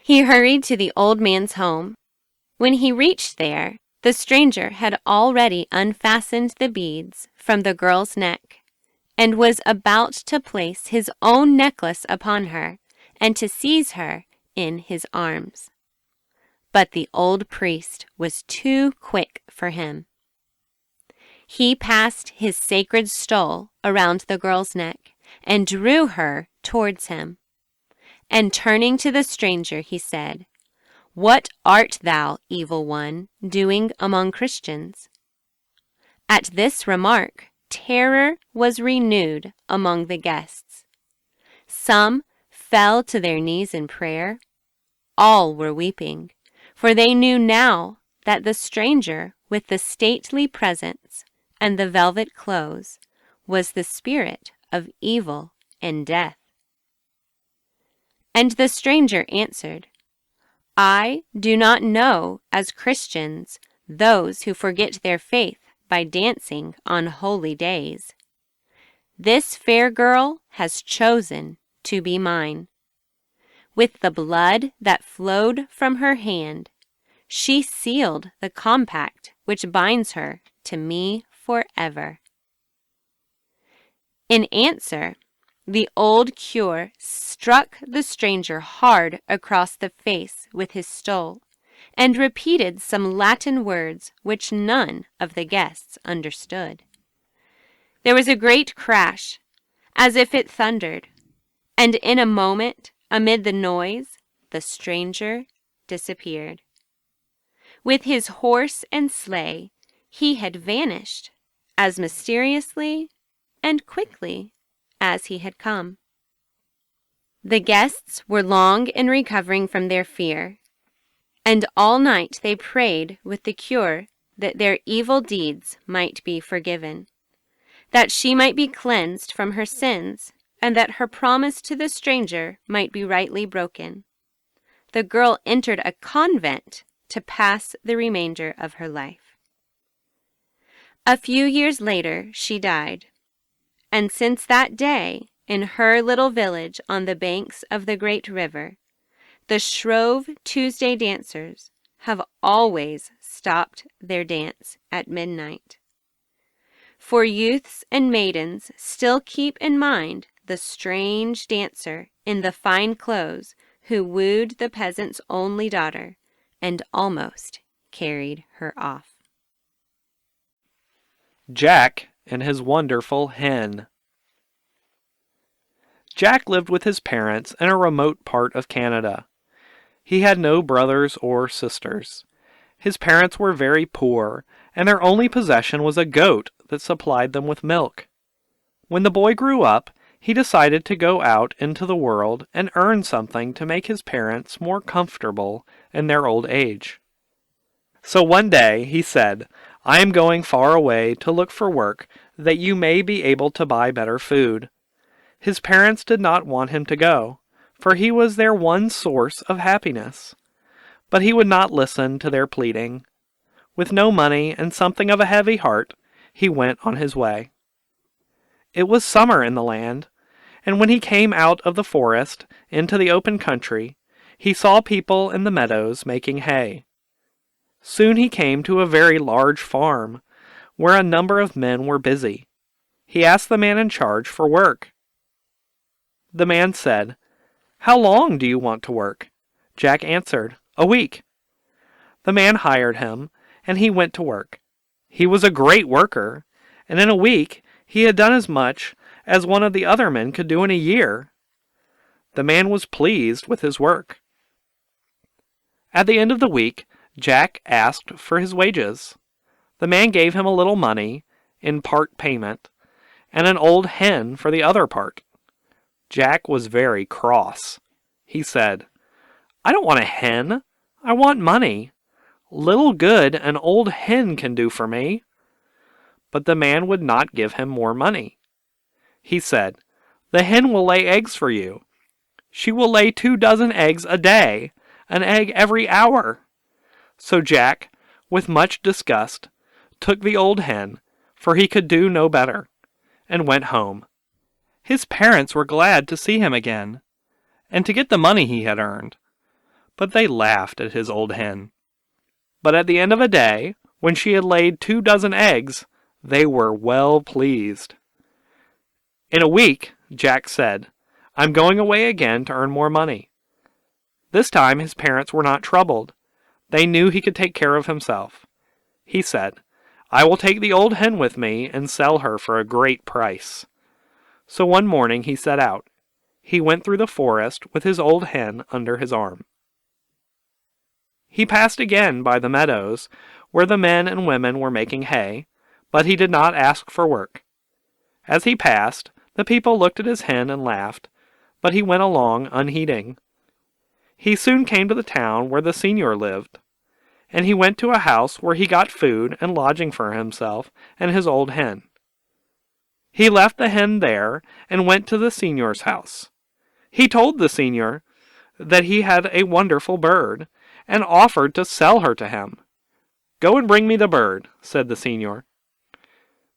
He hurried to the old man's home. When he reached there, the stranger had already unfastened the beads from the girl's neck and was about to place his own necklace upon her and to seize her in his arms. But the old priest was too quick for him. He passed his sacred stole around the girl's neck and drew her towards him. And turning to the stranger, he said, "What art thou, evil one, doing among Christians?" At this remark, terror was renewed among the guests. Some fell to their knees in prayer. All were weeping, for they knew now that the stranger with the stately presence and the velvet clothes was the spirit of evil and death. And the stranger answered, "I do not know as Christians those who forget their faith by dancing on holy days. This fair girl has chosen to be mine. With the blood that flowed from her hand, she sealed the compact which binds her to me forever." In answer, the old cure struck the stranger hard across the face with his stole, and repeated some Latin words which none of the guests understood. There was a great crash, as if it thundered, and in a moment, amid the noise, the stranger disappeared. With his horse and sleigh, he had vanished as mysteriously and quickly as he had come. The guests were long in recovering from their fear, and all night they prayed with the cure that their evil deeds might be forgiven, that she might be cleansed from her sins, and that her promise to the stranger might be rightly broken. The girl entered a convent to pass the remainder of her life. A few years later she died, and since that day, in her little village on the banks of the great river, the Shrove Tuesday dancers have always stopped their dance at midnight. For youths and maidens still keep in mind the strange dancer in the fine clothes who wooed the peasant's only daughter and almost carried her off.
Jack and his wonderful hen. Jack lived with his parents in a remote part of Canada. He had no brothers or sisters. His parents were very poor, and their only possession was a goat that supplied them with milk. When the boy grew up, he decided to go out into the world and earn something to make his parents more comfortable in their old age. So one day he said, "I am going far away to look for work that you may be able to buy better food." His parents did not want him to go, for he was their one source of happiness. But he would not listen to their pleading. With no money and something of a heavy heart, he went on his way. It was summer in the land, and when he came out of the forest into the open country, he saw people in the meadows making hay. Soon he came to a very large farm, where a number of men were busy. He asked the man in charge for work. The man said, "How long do you want to work?" Jack answered, "A week." The man hired him, and he went to work. He was a great worker, and in a week he had done as much as one of the other men could do in a year. The man was pleased with his work. At the end of the week, Jack asked for his wages. The man gave him a little money, in part payment, and an old hen for the other part. Jack was very cross. He said, "I don't want a hen. I want money. Little good an old hen can do for me." But the man would not give him more money. He said, "The hen will lay eggs for you. She will lay 24 eggs a day, an egg every hour." So Jack, with much disgust, took the old hen, for he could do no better, and went home. His parents were glad to see him again, and to get the money he had earned, but they laughed at his old hen. But at the end of a day, when she had laid 24 eggs, they were well pleased. In a week, Jack said, "I'm going away again to earn more money." This time his parents were not troubled. They knew he could take care of himself. He said, "I will take the old hen with me and sell her for a great price." So one morning he set out. He went through the forest with his old hen under his arm. He passed again by the meadows where the men and women were making hay, but he did not ask for work. As he passed, the people looked at his hen and laughed, but he went along unheeding. He soon came to the town where the seigneur lived, and he went to a house where he got food and lodging for himself and his old hen. He left the hen there and went to the seigneur's house. He told the seigneur that he had a wonderful bird, and offered to sell her to him. "Go and bring me the bird," said the seigneur.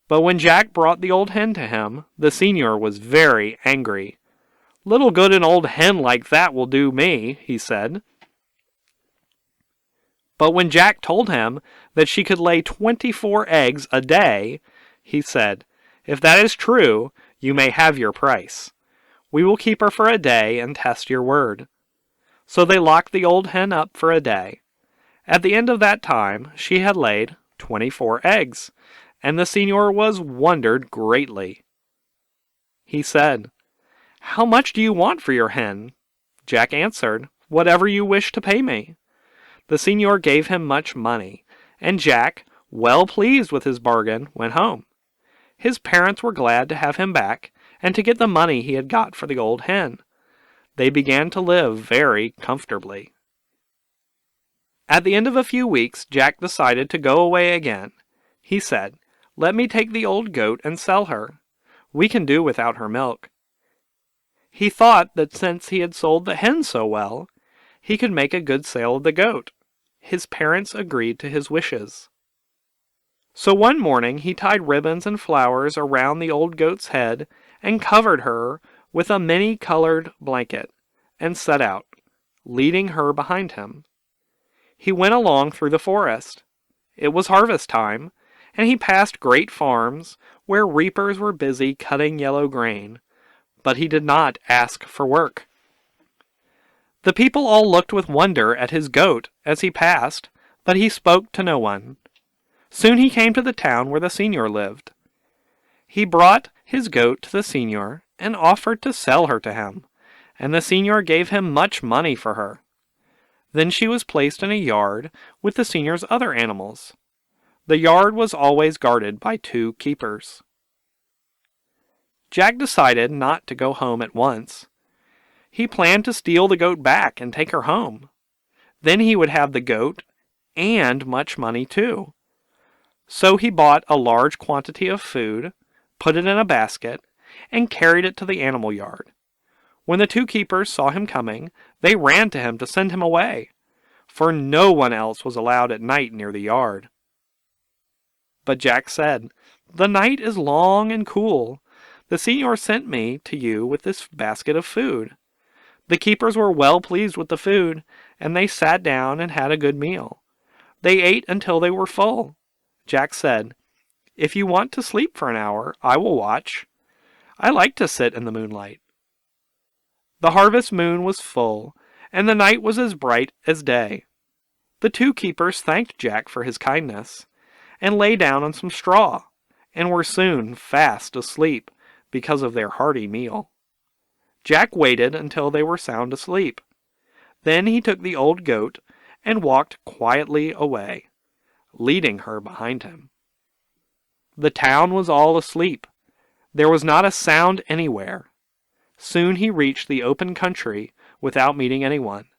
But when Jack brought the old hen to him, the seigneur was very angry. "Little good an old hen like that will do me," he said. But when Jack told him that she could lay 24 eggs a day, he said, "If that is true, you may have your price. We will keep her for a day and test your word." So they locked the old hen up for a day. At the end of that time, she had laid 24 eggs, and the seigneur was wondered greatly. He said, "How much do you want for your hen?" Jack answered, "Whatever you wish to pay me." The seigneur gave him much money, and Jack, well pleased with his bargain, went home. His parents were glad to have him back, and to get the money he had got for the old hen. They began to live very comfortably. At the end of a few weeks, Jack decided to go away again. He said, "Let me take the old goat and sell her. We can do without her milk." He thought that since he had sold the hen so well, he could make a good sale of the goat. His parents agreed to his wishes. So one morning he tied ribbons and flowers around the old goat's head and covered her with a many-colored blanket, and set out, leading her behind him. He went along through the forest. It was harvest time, and he passed great farms where reapers were busy cutting yellow grain, but he did not ask for work. The people all looked with wonder at his goat as he passed, but he spoke to no one. Soon he came to the town where the seigneur lived. He brought his goat to the seigneur and offered to sell her to him, and the seigneur gave him much money for her. Then she was placed in a yard with the seigneur's other animals. The yard was always guarded by 2 keepers. Jack decided not to go home at once. He planned to steal the goat back and take her home. Then he would have the goat and much money too. So he bought a large quantity of food, put it in a basket, and carried it to the animal yard. When the 2 keepers saw him coming, they ran to him to send him away, for no one else was allowed at night near the yard. But Jack said, "The night is long and cool. The seigneur sent me to you with this basket of food." The keepers were well pleased with the food, and they sat down and had a good meal. They ate until they were full. Jack said, "If you want to sleep for an hour, I will watch. I like to sit in the moonlight." The harvest moon was full, and the night was as bright as day. The 2 keepers thanked Jack for his kindness, and lay down on some straw, and were soon fast asleep because of their hearty meal. Jack waited until they were sound asleep. Then he took the old goat and walked quietly away, leading her behind him. The town was all asleep. There was not a sound anywhere. Soon he reached the open country without meeting anyone,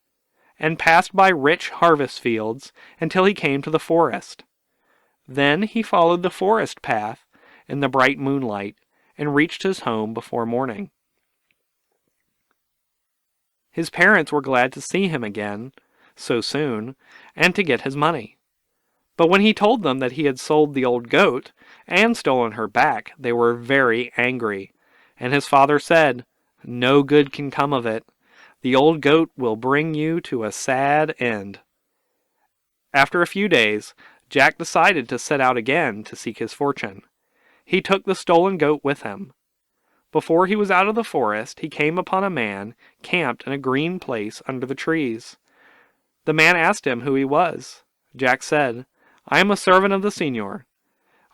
and passed by rich harvest fields until he came to the forest. Then he followed the forest path in the bright moonlight and reached his home before morning. His parents were glad to see him again so soon and to get his money. But when he told them that he had sold the old goat and stolen her back, they were very angry, and his father said, "No good can come of it. The old goat will bring you to a sad end." After a few days, Jack decided to set out again to seek his fortune. He took the stolen goat with him. Before he was out of the forest, he came upon a man camped in a green place under the trees. The man asked him who he was. Jack said, "I am a servant of the seigneur.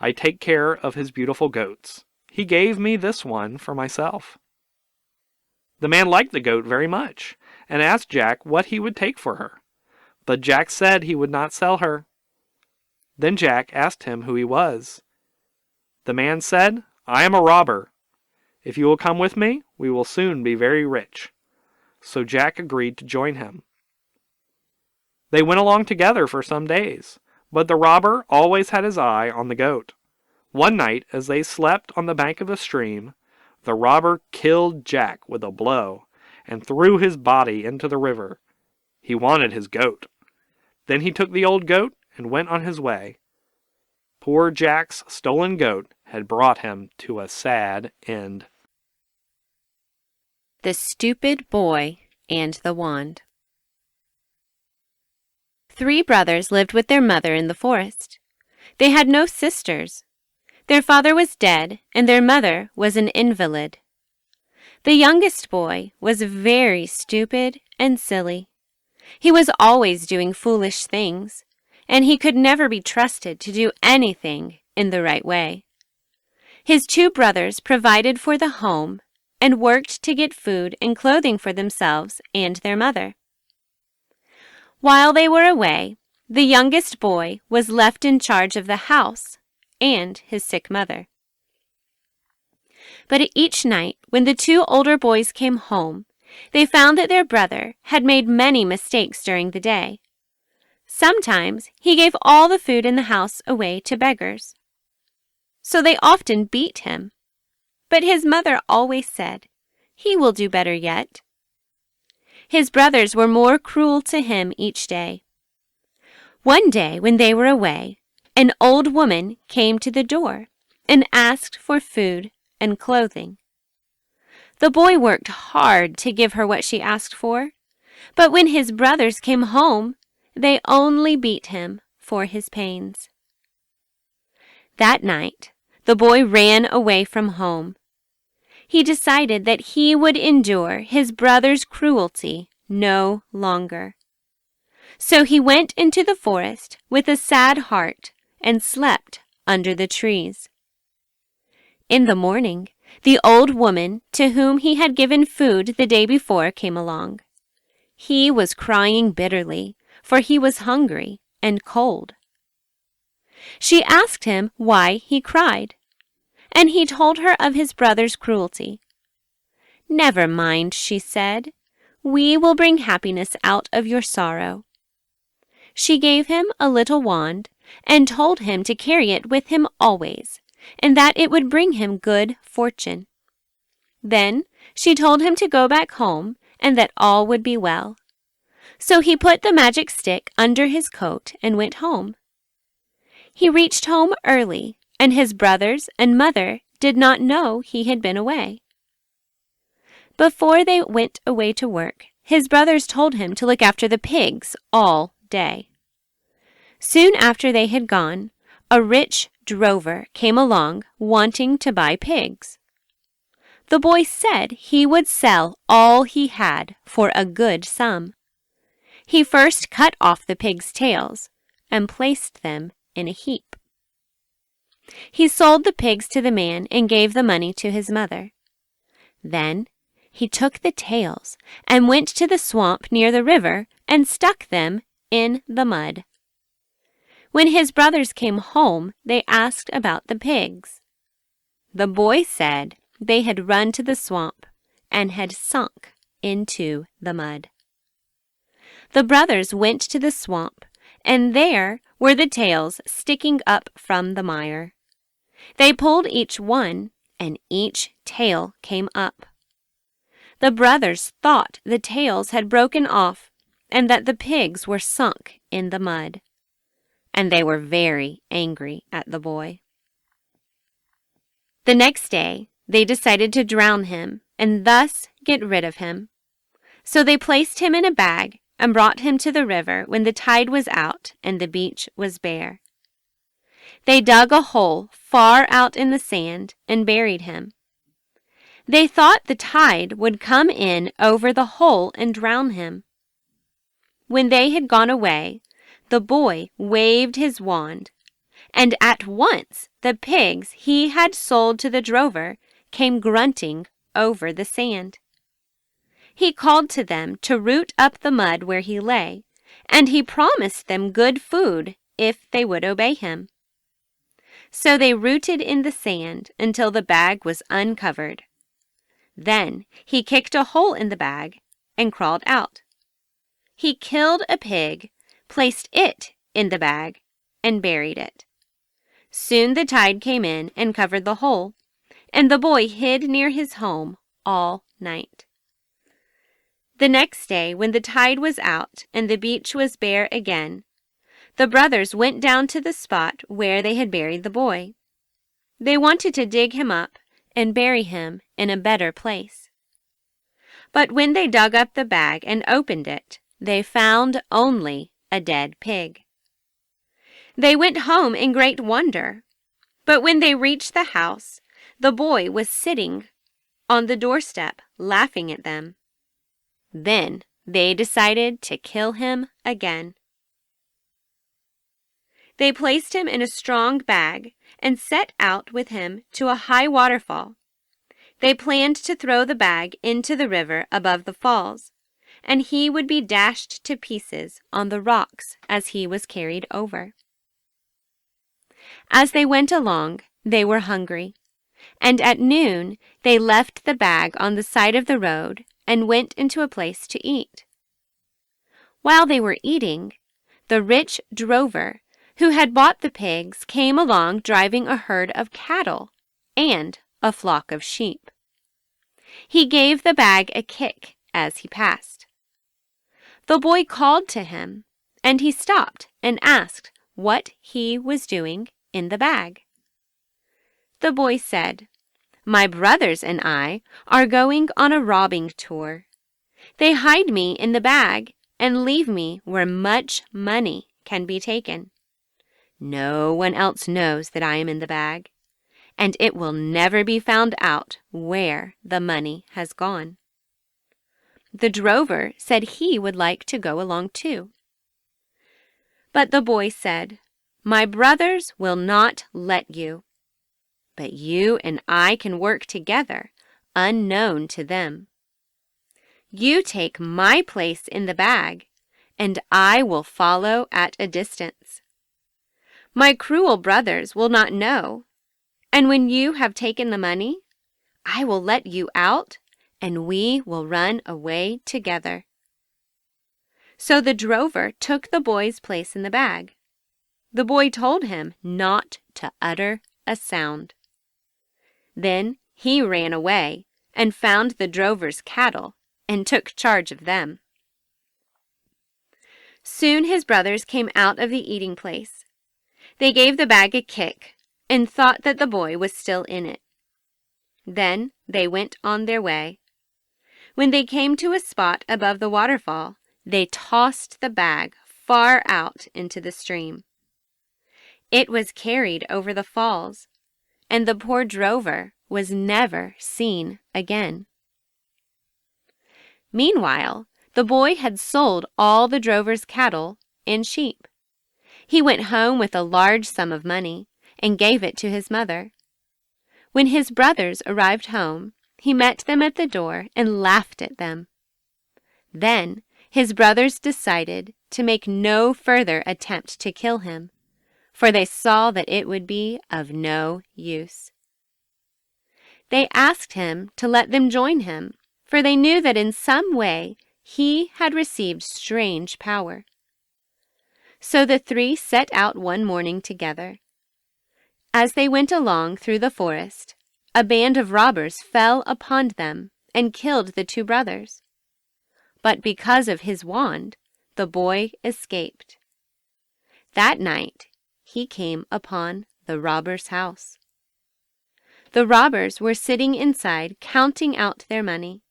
I take care of his beautiful goats. he gave me this one for myself." The man liked the goat very much, and asked Jack what he would take for her. But Jack said he would not sell her. Then Jack asked him who he was. The man said, "I am a robber. If you will come with me, we will soon be very rich." So Jack agreed to join him. They went along together for some days, but the robber always had his eye on the goat. One night, as they slept on the bank of a stream, the robber killed Jack with a blow and threw his body into the river. He wanted his goat. Then he took the old goat and went on his way. Poor Jack's stolen goat had brought him to a sad end.
The Stupid Boy and the Wand. 3 brothers lived with their mother in the forest. They had no sisters. Their father was dead, and their mother was an invalid. The youngest boy was very stupid and silly. He was always doing foolish things, and he could never be trusted to do anything in the right way. His 2 brothers provided for the home and worked to get food and clothing for themselves and their mother. While they were away, the youngest boy was left in charge of the house and his sick mother. But each night, when the 2 older boys came home, they found that their brother had made many mistakes during the day. Sometimes he gave all the food in the house away to beggars. So they often beat him. But his mother always said, "He will do better yet." His brothers were more cruel to him each day. One day, when they were away, an old woman came to the door and asked for food and clothing. The boy worked hard to give her what she asked for, but when his brothers came home, they only beat him for his pains. That night, the boy ran away from home. He decided that he would endure his brother's cruelty no longer. So he went into the forest with a sad heart and slept under the trees. In the morning, the old woman to whom he had given food the day before came along. He was crying bitterly, for he was hungry and cold. She asked him why he cried, and he told her of his brother's cruelty. "Never mind," she said. "We will bring happiness out of your sorrow." She gave him a little wand and told him to carry it with him always, and that it would bring him good fortune. Then she told him to go back home and that all would be well. So he put the magic stick under his coat and went home. He reached home early, and his brothers and mother did not know he had been away. Before they went away to work, his brothers told him to look after the pigs all day. Soon after they had gone, a rich drover came along wanting to buy pigs. The boy said he would sell all he had for a good sum. He first cut off the pigs' tails and placed them in a heap. He sold the pigs to the man and gave the money to his mother. Then he took the tails and went to the swamp near the river and stuck them in the mud. When his brothers came home, they asked about the pigs. The boy said they had run to the swamp and had sunk into the mud. The brothers went to the swamp, and there were the tails sticking up from the mire. They pulled each one, and each tail came up. The brothers thought the tails had broken off and that the pigs were sunk in the mud, and they were very angry at the boy. The next day, they decided to drown him and thus get rid of him. So they placed him in a bag and brought him to the river when the tide was out and the beach was bare. They dug a hole far out in the sand and buried him. They thought the tide would come in over the hole and drown him. When they had gone away, the boy waved his wand, and at once the pigs he had sold to the drover came grunting over the sand. He called to them to root up the mud where he lay, and he promised them good food if they would obey him. So they rooted in the sand until the bag was uncovered. Then he kicked a hole in the bag and crawled out. He killed a pig, placed it in the bag, and buried it. Soon the tide came in and covered the hole, and the boy hid near his home all night. The next day, when the tide was out and the beach was bare again, the brothers went down to the spot where they had buried the boy. They wanted to dig him up and bury him in a better place. But when they dug up the bag and opened it, they found only a dead pig. They went home in great wonder, but when they reached the house, the boy was sitting on the doorstep laughing at them. Then they decided to kill him again. They placed him in a strong bag and set out with him to a high waterfall. They planned to throw the bag into the river above the falls, and he would be dashed to pieces on the rocks as he was carried over. As they went along, they were hungry, and at noon they left the bag on the side of the road and went into a place to eat. While they were eating, the rich drover who had bought the pigs came along driving a herd of cattle and a flock of sheep. He gave the bag a kick as he passed. The boy called to him, and he stopped and asked what he was doing in the bag. The boy said, "My brothers and I are going on a robbing tour. They hide me in the bag and leave me where much money can be taken. No one else knows that I am in the bag, and it will never be found out where the money has gone." The drover said he would like to go along too. But the boy said, "My brothers will not let you. But you and I can work together, unknown to them. You take my place in the bag, and I will follow at a distance. My cruel brothers will not know, and when you have taken the money, I will let you out, and we will run away together." So the drover took the boy's place in the bag. The boy told him not to utter a sound. Then he ran away and found the drover's cattle and took charge of them. Soon his brothers came out of the eating place. They gave the bag a kick and thought that the boy was still in it. Then they went on their way. When they came to a spot above the waterfall, they tossed the bag far out into the stream. It was carried over the falls, and the poor drover was never seen again. Meanwhile, the boy had sold all the drover's cattle and sheep. He went home with a large sum of money and gave it to his mother. When his brothers arrived home, he met them at the door and laughed at them. Then his brothers decided to make no further attempt to kill him, for they saw that it would be of no use. They asked him to let them join him, for they knew that in some way he had received strange power. So the three set out one morning together. As they went along through the forest, a band of robbers fell upon them and killed the two brothers. But because of his wand, the boy escaped. That night, he came upon the robbers' house. The robbers were sitting inside counting out their money.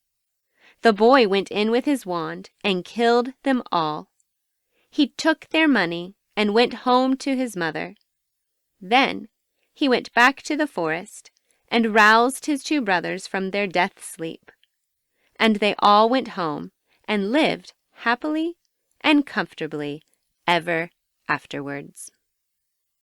The boy went in with his wand and killed them all. He took their money and went home to his mother. Then he went back to the forest and roused his two brothers from their death sleep. And they all went home and lived happily and comfortably ever afterwards.